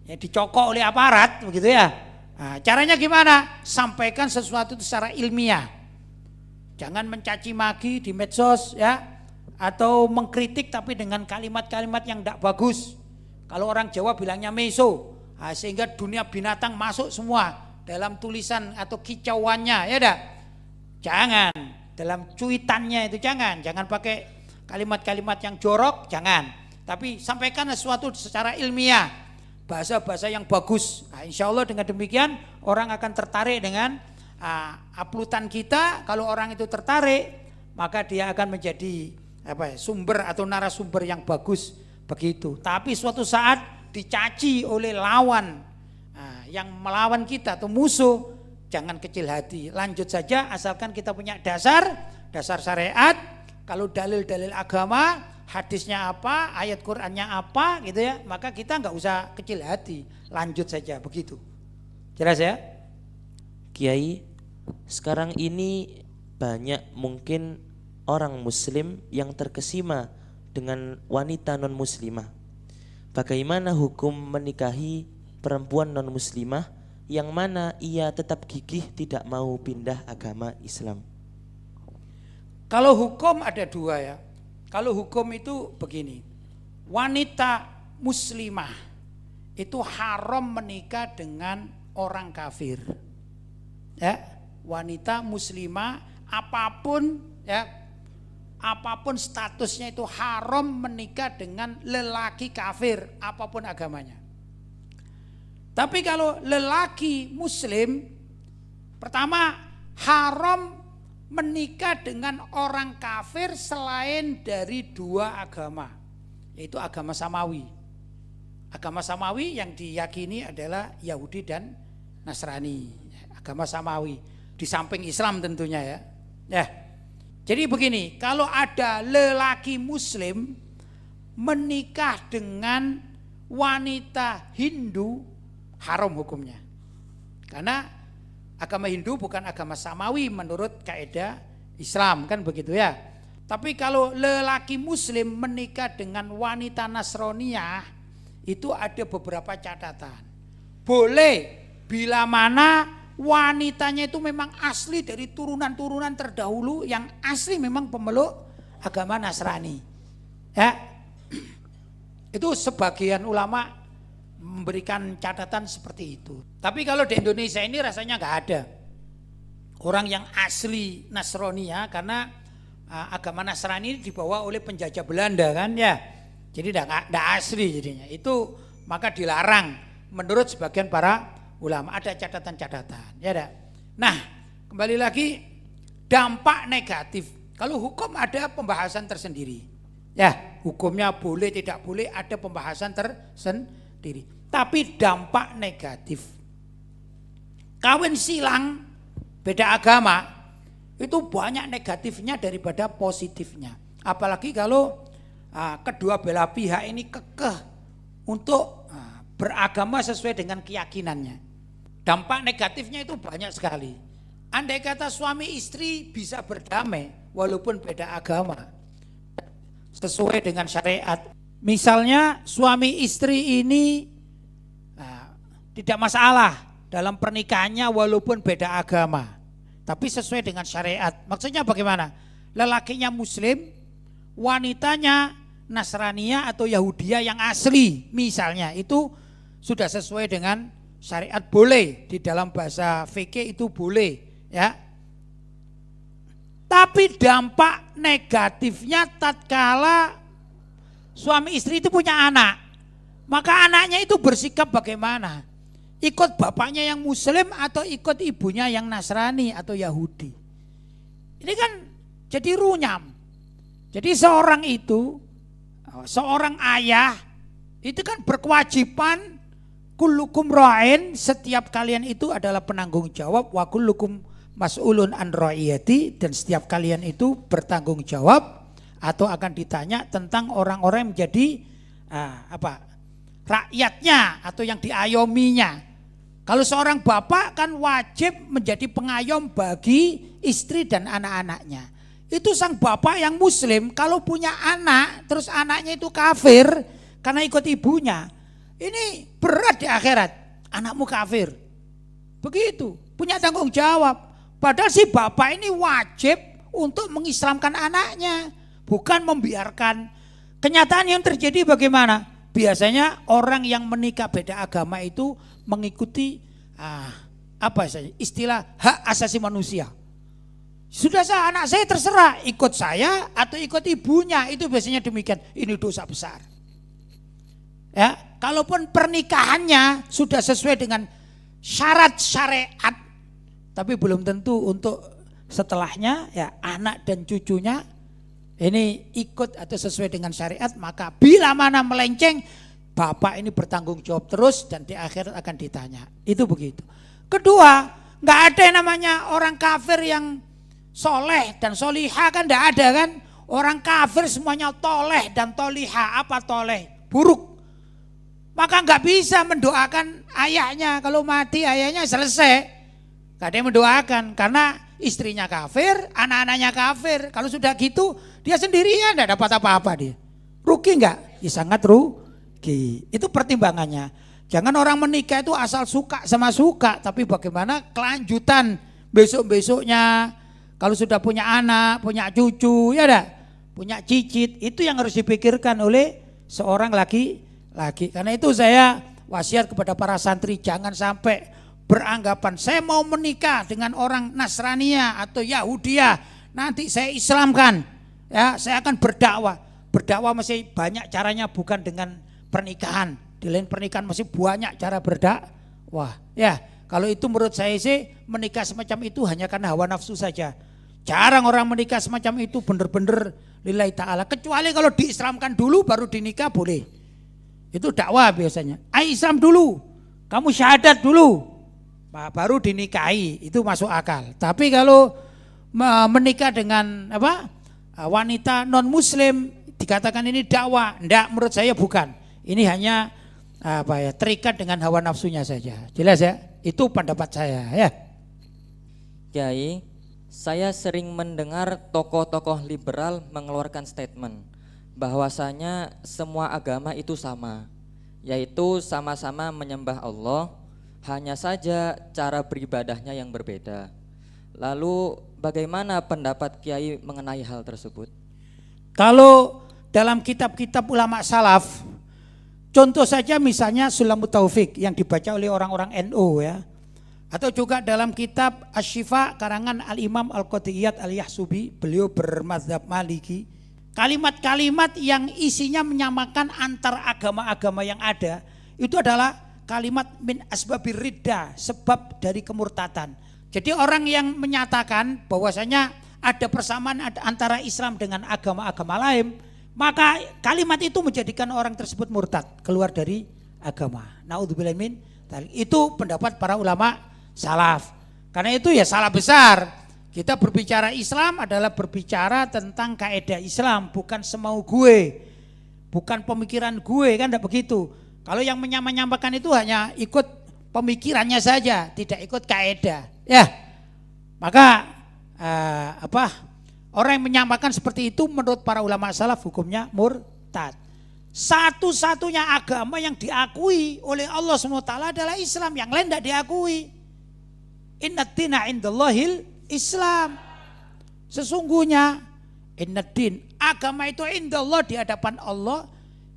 dicokok oleh aparat begitu ya. Nah, caranya gimana? Sampaikan sesuatu secara ilmiah. Jangan mencaci maki di medsos ya, atau mengkritik tapi dengan kalimat-kalimat yang tidak bagus. Kalau orang Jawa bilangnya meso, sehingga dunia binatang masuk semua dalam tulisan atau kicauannya, ya dah. Jangan dalam cuitannya itu jangan pakai kalimat-kalimat yang jorok, jangan. Tapi sampaikan sesuatu secara ilmiah, bahasa-bahasa yang bagus. Nah, insya Allah dengan demikian orang akan tertarik dengan uploadan kita. Kalau orang itu tertarik, maka dia akan menjadi sumber atau narasumber yang bagus begitu. Tapi suatu saat dicaci oleh lawan yang melawan kita atau musuh, jangan kecil hati, lanjut saja asalkan kita punya dasar syariat. Kalau dalil-dalil agama, hadisnya apa, ayat Qur'annya apa gitu ya, maka kita nggak usah kecil hati, lanjut saja begitu. Jelas ya? Kiai, sekarang ini banyak mungkin orang muslim yang terkesima dengan wanita non muslimah. Bagaimana hukum menikahi perempuan non muslimah yang mana ia tetap gigih tidak mau pindah agama Islam? Kalau hukum ada dua ya. Kalau hukum itu begini, wanita muslimah itu haram menikah dengan orang kafir. Ya, wanita muslimah apapun statusnya itu haram menikah dengan lelaki kafir apapun agamanya. Tapi kalau lelaki muslim, pertama haram menikah dengan orang kafir selain dari dua agama, yaitu agama samawi. Agama samawi yang diyakini adalah Yahudi dan Nasrani, agama samawi di samping Islam tentunya ya. Ya. Jadi begini, kalau ada lelaki muslim menikah dengan wanita Hindu, haram hukumnya. Karena agama Hindu bukan agama samawi menurut kaidah Islam, kan begitu ya. Tapi kalau lelaki muslim menikah dengan wanita Nasraniyah, itu ada beberapa catatan. Boleh bila mana wanitanya itu memang asli dari turunan-turunan terdahulu yang asli memang pemeluk agama Nasrani. Ya. Itu sebagian ulama memberikan catatan seperti itu. Tapi kalau di Indonesia ini rasanya nggak ada orang yang asli Nasrania, karena agama Nasrani dibawa oleh penjajah Belanda kan ya. Jadi nggak asli jadinya. Itu maka dilarang menurut sebagian para ulama. Ada catatan-catatan ya dah. Nah, kembali lagi dampak negatif. Kalau hukum ada pembahasan tersendiri. Ya, hukumnya boleh tidak boleh ada pembahasan tersendiri. Tapi dampak negatif, kawin silang beda agama itu banyak negatifnya daripada positifnya. Apalagi kalau kedua belah pihak ini kekeh untuk beragama sesuai dengan keyakinannya. Dampak negatifnya itu banyak sekali. Andai kata suami istri bisa berdamai walaupun beda agama sesuai dengan syariat. Misalnya suami istri ini tidak masalah dalam pernikahannya walaupun beda agama, tapi sesuai dengan syariat. Maksudnya bagaimana? Lelakinya muslim, wanitanya Nasraniyah atau Yahudiyah yang asli misalnya, itu sudah sesuai dengan syariat, boleh di dalam bahasa fikih itu boleh ya. Tapi dampak negatifnya tatkala suami istri itu punya anak, maka anaknya itu bersikap bagaimana? Ikut bapaknya yang muslim atau ikut ibunya yang Nasrani atau Yahudi? Ini kan jadi runyam. Jadi seorang ayah itu kan berkewajiban, kullukum ra'in, setiap kalian itu adalah penanggung jawab, wa kullukum mas'ulun an ra'iyati, dan setiap kalian itu bertanggung jawab atau akan ditanya tentang orang-orang yang menjadi rakyatnya atau yang diayominya. Kalau seorang bapak kan wajib menjadi pengayom bagi istri dan anak-anaknya. Itu sang bapak yang muslim kalau punya anak terus anaknya itu kafir karena ikut ibunya, ini berat di akhirat. Anakmu kafir, begitu, punya tanggung jawab. Padahal si bapak ini wajib untuk mengislamkan anaknya, bukan membiarkan. Kenyataan yang terjadi bagaimana? Biasanya orang yang menikah beda agama itu mengikuti istilah hak asasi manusia. Sudah anak saya terserah ikut saya atau ikut ibunya, itu biasanya demikian. Ini dosa besar. Ya, kalaupun pernikahannya sudah sesuai dengan syarat syariat, tapi belum tentu untuk setelahnya ya anak dan cucunya ini ikut atau sesuai dengan syariat, maka bila mana melenceng, bapak ini bertanggung jawab terus dan di akhirat akan ditanya. Itu begitu. Kedua, nggak ada yang namanya orang kafir yang soleh dan solihah, kan enggak ada kan. Orang kafir semuanya toleh dan tolihah. Apa toleh? Buruk. Maka enggak bisa mendoakan ayahnya. Kalau mati ayahnya selesai, enggak ada yang mendoakan karena istrinya kafir, anak-anaknya kafir. Kalau sudah gitu dia sendirian, enggak dapat apa-apa dia. Rugi enggak? Ya sangat rugi. Itu pertimbangannya. Jangan orang menikah itu asal suka sama suka, tapi bagaimana kelanjutan besok-besoknya. Kalau sudah punya anak, punya cucu, ya dah, punya cicit, itu yang harus dipikirkan oleh seorang laki-laki. Karena itu saya wasiat kepada para santri, jangan sampai beranggapan saya mau menikah dengan orang Nasraniyah atau Yahudiyah, nanti saya Islamkan, ya saya akan berdakwah. Berdakwah masih banyak caranya, bukan dengan pernikahan. Di lain pernikahan masih banyak cara berdakwah. Ya, kalau itu menurut saya sih menikah semacam itu hanya karena hawa nafsu saja. Jarang orang menikah semacam itu benar-benar lillahi ta'ala. Kecuali kalau diislamkan dulu baru dinikah boleh. Itu dakwah biasanya. Islam dulu, kamu syahadat dulu, baru dinikahi, itu masuk akal. Tapi kalau menikah dengan wanita non muslim dikatakan ini dakwah, enggak, menurut saya bukan. Ini hanya terikat dengan hawa nafsunya saja. Jelas ya? Itu pendapat saya ya. Kiai, saya sering mendengar tokoh-tokoh liberal mengeluarkan statement bahwasanya semua agama itu sama, yaitu sama-sama menyembah Allah, hanya saja cara beribadahnya yang berbeda. Lalu bagaimana pendapat Kiai mengenai hal tersebut? Kalau dalam kitab-kitab ulama salaf, contoh saja misalnya Sulamut Taufik yang dibaca oleh orang-orang NU ya, atau juga dalam kitab Asy-Syifa karangan Al-Imam Al-Qadiyat Al-Yahsubi, beliau bermadzhab Maliki. Kalimat-kalimat yang isinya menyamakan antar agama-agama yang ada, itu adalah kalimat min asbabir riddah, sebab dari kemurtatan. Jadi orang yang menyatakan bahwasanya ada persamaan antara Islam dengan agama-agama lain, maka kalimat itu menjadikan orang tersebut murtad, keluar dari agama. Naudzubillah min dzalik. Itu pendapat para ulama salaf. Karena itu ya salah besar. Kita berbicara Islam adalah berbicara tentang kaidah Islam, bukan semau gue. bukan pemikiran gue, kan tidak begitu. Kalau yang menyampaikan itu hanya ikut pemikirannya saja, tidak ikut kaedah. Ya, maka orang yang menyampaikan seperti itu menurut para ulama salaf hukumnya murtad. Satu-satunya agama yang diakui oleh Allah SWT adalah Islam, yang lain tidak diakui. Innaddina indallahil Islam. Sesungguhnya innaddin, agama itu indallah, di hadapan Allah,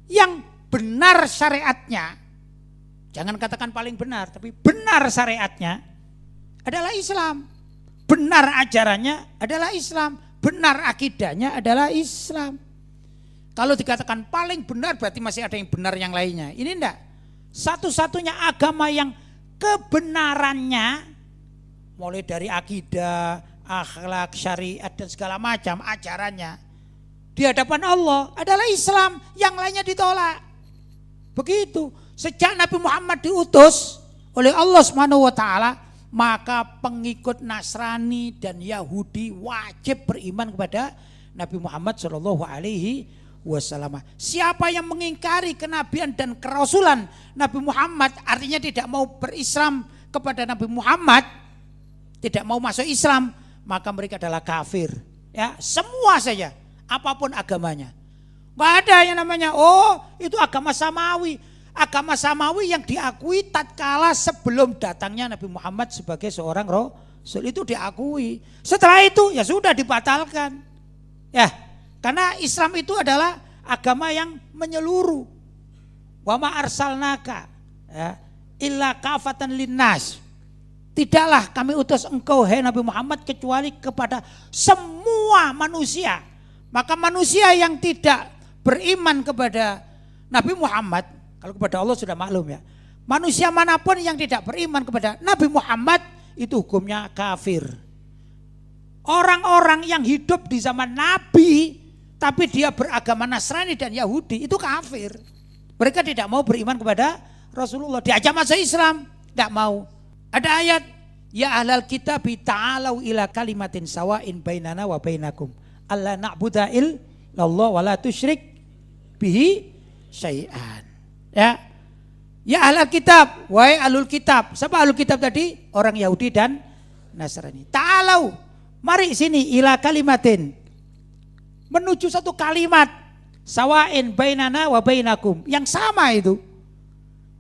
yang benar syariatnya, jangan katakan paling benar, tapi benar syariatnya adalah Islam. Benar ajarannya adalah Islam. Benar akidahnya adalah Islam. Kalau dikatakan paling benar berarti masih ada yang benar yang lainnya. Ini enggak. Satu-satunya agama yang kebenarannya mulai dari akidah, akhlak, syariat dan segala macam ajarannya di hadapan Allah adalah Islam, yang lainnya ditolak. Begitu. Sejak Nabi Muhammad diutus oleh Allah SWT, maka pengikut Nasrani dan Yahudi wajib beriman kepada Nabi Muhammad SAW. Siapa yang mengingkari kenabian dan kerasulan Nabi Muhammad, artinya tidak mau berislam kepada Nabi Muhammad, tidak mau masuk Islam, maka mereka adalah kafir. Ya, semua saja, apapun agamanya. Nggak ada yang namanya, oh itu agama samawi. Agama samawi yang diakui tatkala sebelum datangnya Nabi Muhammad sebagai seorang rasul, itu diakui. Setelah itu ya sudah dibatalkan. Ya, karena Islam itu adalah agama yang menyeluruh. Wa ma arsalnaka ya, illa kafatan linnas. Tidaklah kami utus engkau, hai Nabi Muhammad, kecuali kepada semua manusia. Maka manusia yang tidak beriman kepada Nabi Muhammad, kalau kepada Allah sudah maklum ya, manusia manapun yang tidak beriman kepada Nabi Muhammad itu hukumnya kafir. Orang-orang yang hidup di zaman Nabi tapi dia beragama Nasrani dan Yahudi itu kafir. Mereka tidak mau beriman kepada Rasulullah. Diajak masuk Islam, tidak mau. Ada ayat, ya ahlal kitab ta'alau ila kalimatin sawain bainana wa bainakum alla na'budu illallah wa la tusyrik bihi syai'an. Ya. Ya ahlal kitab, wahai ahlul kitab. Siapa ahlul kitab tadi? Orang Yahudi dan Nasrani. Ta'alau, mari sini ila kalimatin. Menuju satu kalimat sawain bainana wa bainakum, yang sama itu.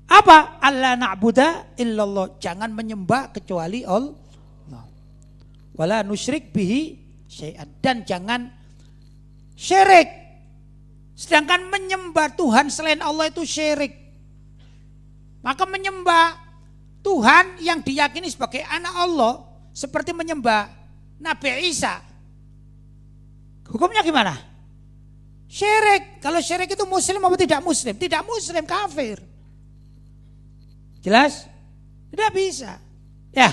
Apa? Alla na'budu illallah, jangan menyembah kecuali Allah. Wala nusyrik bihi syai'an, dan jangan syirik. Sedangkan menyembah Tuhan selain Allah itu syirik. Maka menyembah Tuhan yang diyakini sebagai anak Allah seperti menyembah Nabi Isa, hukumnya gimana? Syirik. Kalau syirik itu muslim atau tidak muslim? Tidak muslim, kafir. Jelas? Tidak bisa. Ya,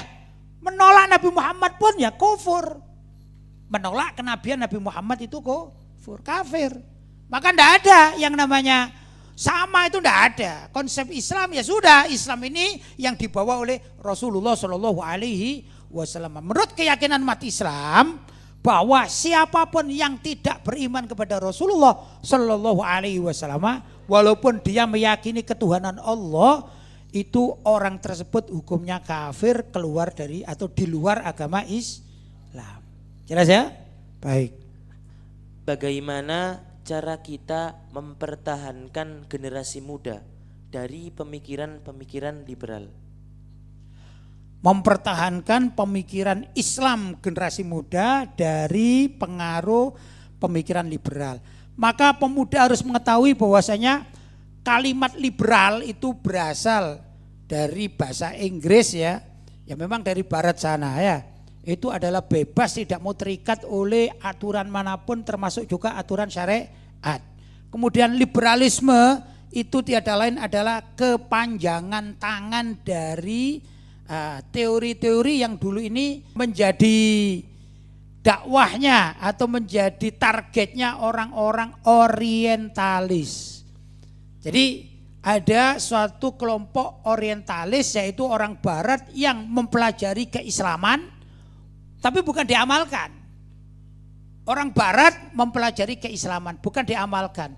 menolak Nabi Muhammad pun ya kufur. Menolak kenabian Nabi Muhammad itu kufur, kafir. Maka tidak ada yang namanya sama, itu tidak ada. Konsep Islam ya sudah, Islam ini yang dibawa oleh Rasulullah SAW. Menurut keyakinan umat Islam, bahwa siapapun yang tidak beriman kepada Rasulullah SAW, walaupun dia meyakini ketuhanan Allah, itu orang tersebut hukumnya kafir, keluar dari atau di luar agama Islam. Jelas ya? Baik. Bagaimana cara kita mempertahankan generasi muda dari pemikiran-pemikiran liberal? Mempertahankan pemikiran Islam generasi muda dari pengaruh pemikiran liberal. Maka pemuda harus mengetahui bahwasanya kalimat liberal itu berasal dari bahasa Inggris ya memang dari barat sana ya. Itu adalah bebas, tidak mau terikat oleh aturan manapun termasuk juga aturan syariat. Kemudian liberalisme itu tiada lain adalah kepanjangan tangan dari teori-teori yang dulu ini menjadi dakwahnya atau menjadi targetnya orang-orang orientalis. Jadi ada suatu kelompok orientalis, yaitu orang barat yang mempelajari keislaman tapi bukan diamalkan. Orang barat mempelajari keislaman bukan diamalkan.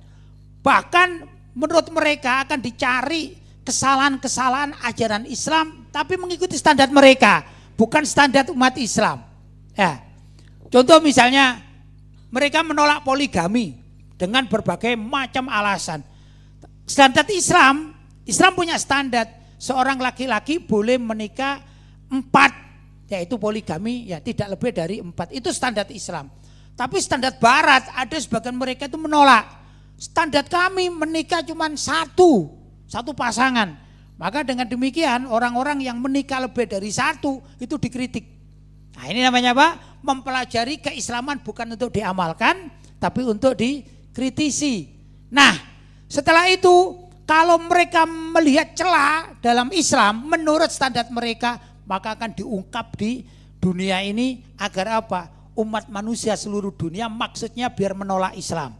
Bahkan menurut mereka akan dicari kesalahan-kesalahan ajaran Islam, tapi mengikuti standar mereka, bukan standar umat Islam. Ya. Contoh misalnya mereka menolak poligami dengan berbagai macam alasan. Standar Islam, Islam punya standar, seorang laki-laki boleh menikah 4, yaitu poligami, ya tidak lebih dari 4. Itu standar Islam. Tapi standar Barat ada sebagian mereka itu menolak. Standar kami menikah cuma satu pasangan. Maka dengan demikian orang-orang yang menikah lebih dari 1 itu dikritik. Nah ini namanya apa? Mempelajari keislaman bukan untuk diamalkan, tapi untuk dikritisi. Nah setelah itu kalau mereka melihat celah dalam Islam menurut standar mereka, maka akan diungkap di dunia ini agar apa? Umat manusia seluruh dunia maksudnya biar menolak Islam.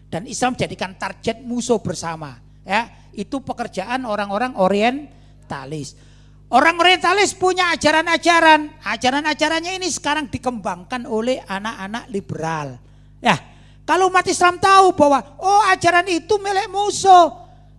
Dan Islam jadikan target musuh bersama. Ya, itu pekerjaan orang-orang orientalis. Orang orientalis punya ajaran-ajaran. Ajaran-ajarannya ini sekarang dikembangkan oleh anak-anak liberal. Ya, kalau umat Islam tahu bahwa oh ajaran itu milik musuh,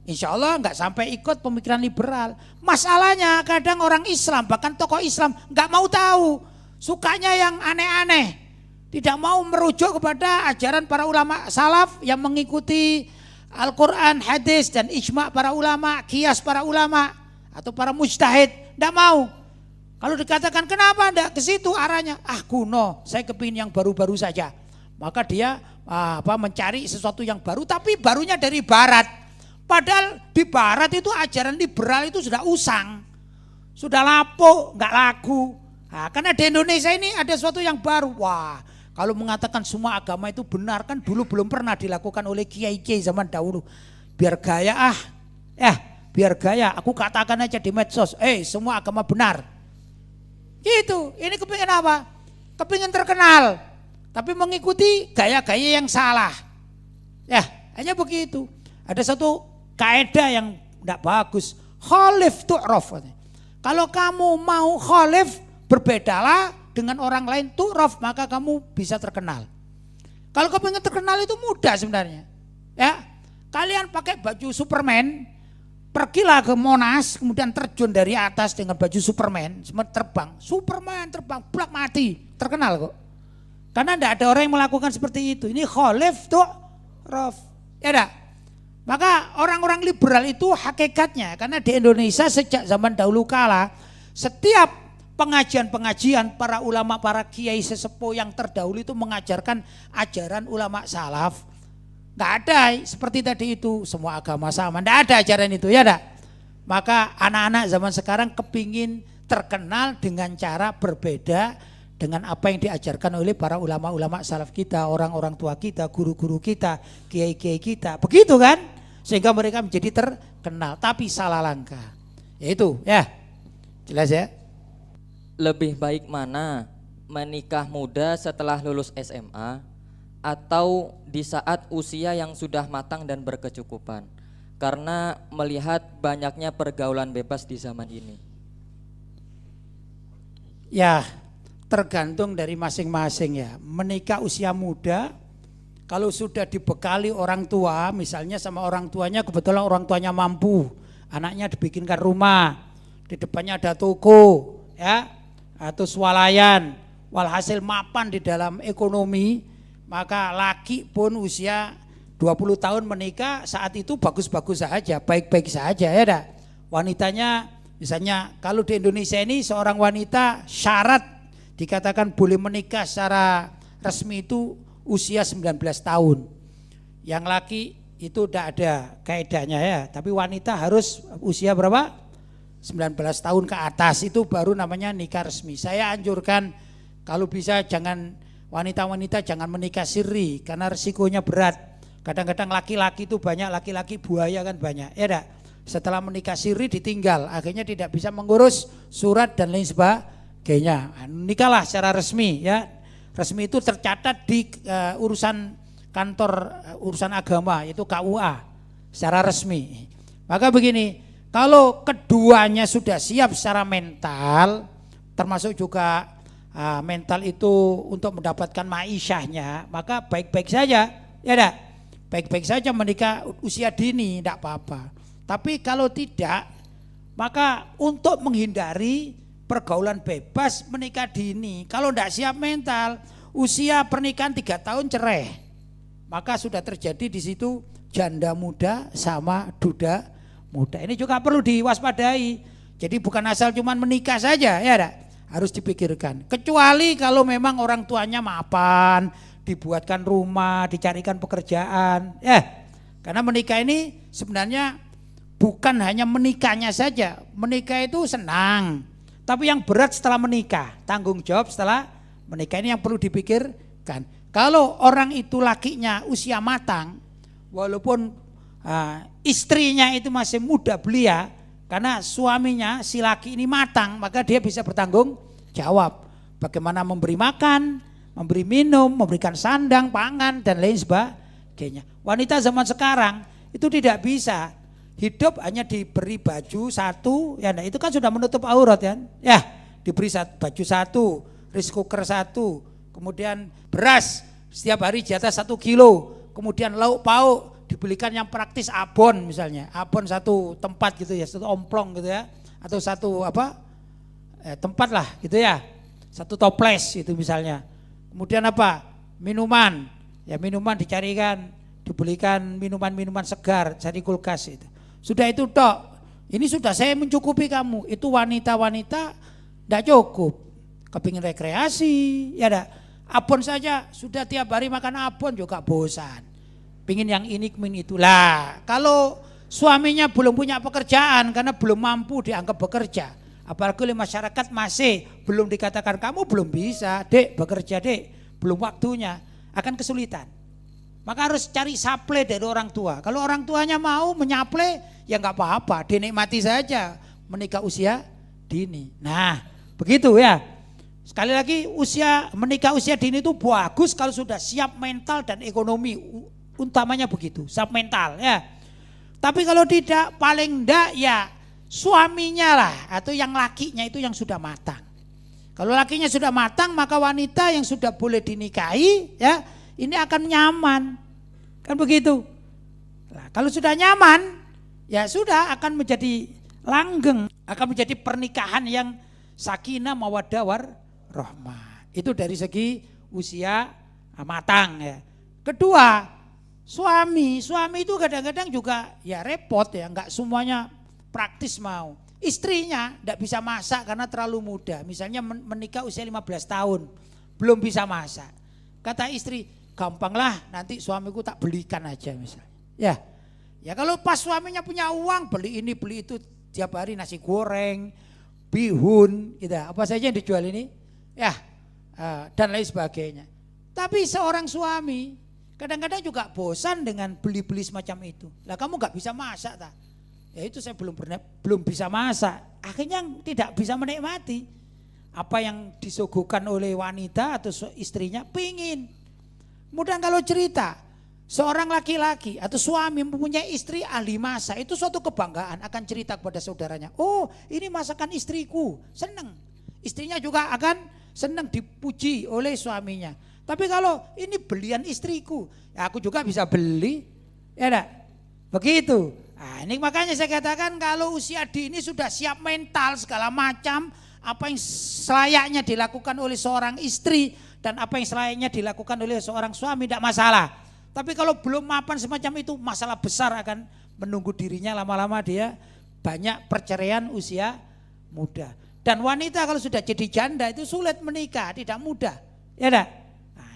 insya Allah nggak sampai ikut pemikiran liberal. Masalahnya kadang orang Islam bahkan tokoh Islam nggak mau tahu, sukanya yang aneh-aneh. Tidak mau merujuk kepada ajaran para ulama salaf yang mengikuti Al-Quran, hadis dan ijma' para ulama, kias para ulama atau para mujtahid. Tidak mau. Kalau dikatakan kenapa tidak ke situ arahnya? Ah kuno, saya kepingin yang baru-baru saja. Maka dia mencari sesuatu yang baru, tapi barunya dari Barat. Padahal di Barat itu ajaran liberal itu sudah usang, sudah lapuk, nggak laku. Nah, karena di Indonesia ini ada sesuatu yang baru. Wah, kalau mengatakan semua agama itu benar kan dulu belum pernah dilakukan oleh kiai-kiai zaman dahulu. Biar gaya biar gaya. Aku katakan aja di medsos, semua agama benar. Gitu. Ini kepingin apa? Kepingin terkenal, tapi mengikuti gaya-gaya yang salah. Ya, hanya begitu. Ada satu kaidah yang tidak bagus. Khalif tu'raf. Kalau kamu mau khalif, berbedalah dengan orang lain tu'raf, maka kamu bisa terkenal. Kalau kamu ingin terkenal itu mudah sebenarnya. Ya, kalian pakai baju Superman, pergilah ke Monas, kemudian terjun dari atas dengan baju Superman, terbang, Superman terbang, plak mati, terkenal kok. Karena tidak ada orang yang melakukan seperti itu. Ini khalif tu'raf. Ya enggak? Maka orang-orang liberal itu hakikatnya, karena di Indonesia sejak zaman dahulu kala, setiap pengajian-pengajian para ulama, para kiai sesepuh yang terdahulu itu mengajarkan ajaran ulama salaf. Nggak ada seperti tadi itu, semua agama sama, nggak ada ajaran itu, ya enggak? Maka anak-anak zaman sekarang kepingin terkenal dengan cara berbeda dengan apa yang diajarkan oleh para ulama-ulama salaf kita, orang-orang tua kita, guru-guru kita, kiai-kiai kita, begitu kan? Sehingga mereka menjadi terkenal, tapi salah langkah. Yaitu, ya, jelas ya. Lebih baik mana menikah muda setelah lulus SMA atau di saat usia yang sudah matang dan berkecukupan? Karena melihat banyaknya pergaulan bebas di zaman ini. Ya, tergantung dari masing-masing ya. Menikah usia muda, kalau sudah dibekali orang tua, misalnya sama orang tuanya, kebetulan orang tuanya mampu, anaknya dibikinkan rumah, di depannya ada toko, ya, atau swalayan, walhasil mapan di dalam ekonomi, maka laki pun usia 20 tahun menikah saat itu bagus-bagus saja, baik-baik saja, ya dah. Wanitanya misalnya kalau di Indonesia ini seorang wanita syarat dikatakan boleh menikah secara resmi itu usia 19 tahun. Yang laki itu tidak ada kaidahnya ya, tapi wanita harus usia berapa? 19 tahun ke atas itu baru namanya nikah resmi. Saya anjurkan kalau bisa jangan wanita-wanita jangan menikah siri karena risikonya berat. Kadang-kadang laki-laki itu banyak laki-laki buaya kan banyak. Ya enggak? Setelah menikah siri ditinggal, akhirnya tidak bisa mengurus surat dan lain sebagainya. Nikahlah secara resmi ya. Resmi itu tercatat di urusan kantor urusan agama yaitu KUA secara resmi. Maka begini, kalau keduanya sudah siap secara mental, termasuk juga mental itu untuk mendapatkan maisyahnya, maka baik-baik saja, ya enggak? baik-baik saja menikah usia dini, tidak apa-apa. Tapi kalau tidak, maka untuk menghindari pergaulan bebas menikah dini, kalau tidak siap mental, usia pernikahan 3 tahun cerai, maka sudah terjadi di situ janda muda sama duda muda. Ini juga perlu diwaspadai. Jadi bukan asal cuman menikah saja, ya enggak? Harus dipikirkan. Kecuali kalau memang orang tuanya mapan, dibuatkan rumah, dicarikan pekerjaan, ya. Karena menikah ini sebenarnya bukan hanya menikahnya saja. Menikah itu senang, tapi yang berat setelah menikah, tanggung jawab setelah menikah ini yang perlu dipikirkan. Kalau orang itu lakinya usia matang, walaupun istrinya itu masih muda belia, karena suaminya si laki ini matang, maka dia bisa bertanggung jawab. Bagaimana memberi makan, memberi minum, memberikan sandang, pangan, dan lain sebagainya. Wanita zaman sekarang itu tidak bisa hidup hanya diberi baju satu, ya nah, itu kan sudah menutup aurat kan. Ya, diberi baju satu, rice cooker satu, kemudian beras setiap hari jatah 1 kilo, kemudian lauk pauk dibelikan yang praktis, abon misalnya, abon satu tempat gitu ya, satu omplong gitu ya, atau satu tempat lah gitu ya, satu toples itu misalnya. Kemudian apa? Minuman, ya minuman dicarikan, dibelikan minuman-minuman segar, cari kulkas itu. Sudah itu tok, ini sudah saya mencukupi kamu. Itu wanita-wanita tidak cukup, kepingin rekreasi, ya enggak. Abon saja sudah tiap hari makan abon juga bosan. Pingin yang ini, pingin itulah. Kalau suaminya belum punya pekerjaan karena belum mampu dianggap bekerja, apalagi oleh masyarakat masih belum dikatakan kamu belum bisa, dek bekerja dek, belum waktunya, akan kesulitan. Maka harus cari supply dari orang tua. Kalau orang tuanya mau menyaplai, ya nggak apa-apa, dinikmati saja menikah usia dini. Nah, begitu ya. Sekali lagi menikah usia dini itu bagus kalau sudah siap mental dan ekonomi. Utamanya begitu, siap mental ya. Tapi kalau tidak, paling enggak ya suaminya lah, atau yang lakinya itu yang sudah matang. Kalau lakinya sudah matang, maka wanita yang sudah boleh dinikahi ya, ini akan nyaman. Kan begitu. Nah, kalau sudah nyaman, ya sudah akan menjadi langgeng, akan menjadi pernikahan yang sakinah mawaddah warahmah. Itu dari segi usia matang ya. Kedua, suami itu kadang-kadang juga ya repot ya, enggak semuanya praktis mau. Istrinya enggak bisa masak karena terlalu muda. Misalnya menikah usia 15 tahun, belum bisa masak. Kata istri, gampanglah nanti suamiku tak belikan aja misalnya. Ya kalau pas suaminya punya uang, beli ini beli itu, tiap hari nasi goreng, bihun, gitu. Apa saja yang dijual ini, ya dan lain sebagainya. Tapi seorang suami kadang-kadang juga bosan dengan beli-beli semacam itu. Lah kamu gak bisa masak tak? Ya itu saya belum bisa masak. Akhirnya tidak bisa menikmati apa yang disuguhkan oleh wanita atau istrinya, pingin. Kemudian kalau cerita, seorang laki-laki atau suami mempunyai istri ahli masak, itu suatu kebanggaan, akan cerita kepada saudaranya. Oh ini masakan istriku, senang. Istrinya juga akan senang dipuji oleh suaminya. Tapi kalau ini belian istriku, ya aku juga bisa beli, ya enggak? Begitu. Nah, ini makanya saya katakan kalau usia dini sudah siap mental segala macam, apa yang selayaknya dilakukan oleh seorang istri dan apa yang selayaknya dilakukan oleh seorang suami tidak masalah. Tapi kalau belum mapan semacam itu, masalah besar akan menunggu dirinya, lama-lama dia banyak perceraian usia muda. Dan wanita kalau sudah jadi janda itu sulit menikah, tidak mudah, ya enggak?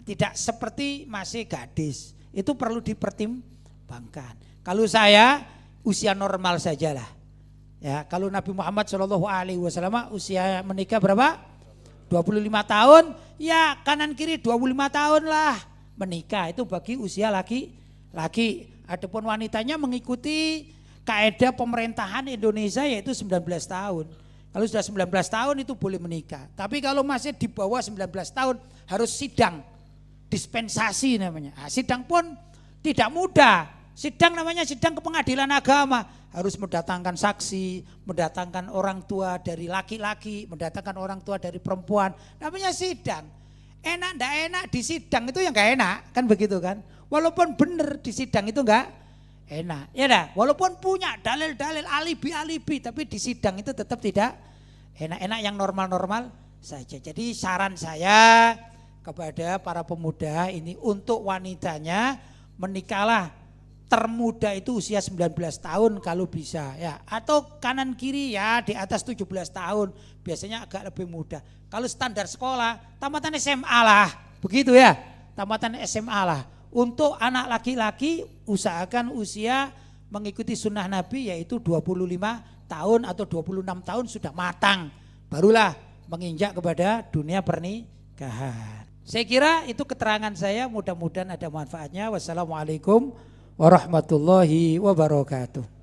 Tidak seperti masih gadis, itu perlu dipertimbangkan. Kalau saya usia normal sajalah. Ya, kalau Nabi Muhammad SAW usia menikah berapa? 25 tahun, ya kanan kiri 25 tahun lah menikah. Itu bagi usia laki-laki. Adapun wanitanya mengikuti kaedah pemerintahan Indonesia yaitu 19 tahun. Kalau sudah 19 tahun itu boleh menikah. Tapi kalau masih di bawah 19 tahun harus sidang. Dispensasi namanya. Nah, sidang pun tidak mudah. Sidang namanya sidang ke pengadilan agama. Harus mendatangkan saksi, mendatangkan orang tua dari laki-laki, mendatangkan orang tua dari perempuan. Namanya sidang. Enak ndak enak di sidang itu yang gak enak, kan begitu kan. Walaupun benar di sidang itu enggak enak. Ya dah, walaupun punya dalil-dalil alibi-alibi tapi di sidang itu tetap tidak enak-enak, yang normal-normal saja. Jadi saran saya kepada para pemuda ini, untuk wanitanya menikahlah termuda itu usia 19 tahun kalau bisa ya, atau kanan kiri ya di atas 17 tahun biasanya agak lebih muda. Kalau standar sekolah tamatan SMA lah, begitu ya, tamatan SMA lah. Untuk anak laki-laki usahakan usia mengikuti sunnah Nabi, yaitu 25 tahun atau 26 tahun sudah matang, barulah menginjak kepada dunia pernikahan. Saya kira itu keterangan saya, mudah-mudahan ada manfaatnya. Wassalamualaikum warahmatullahi wabarakatuh.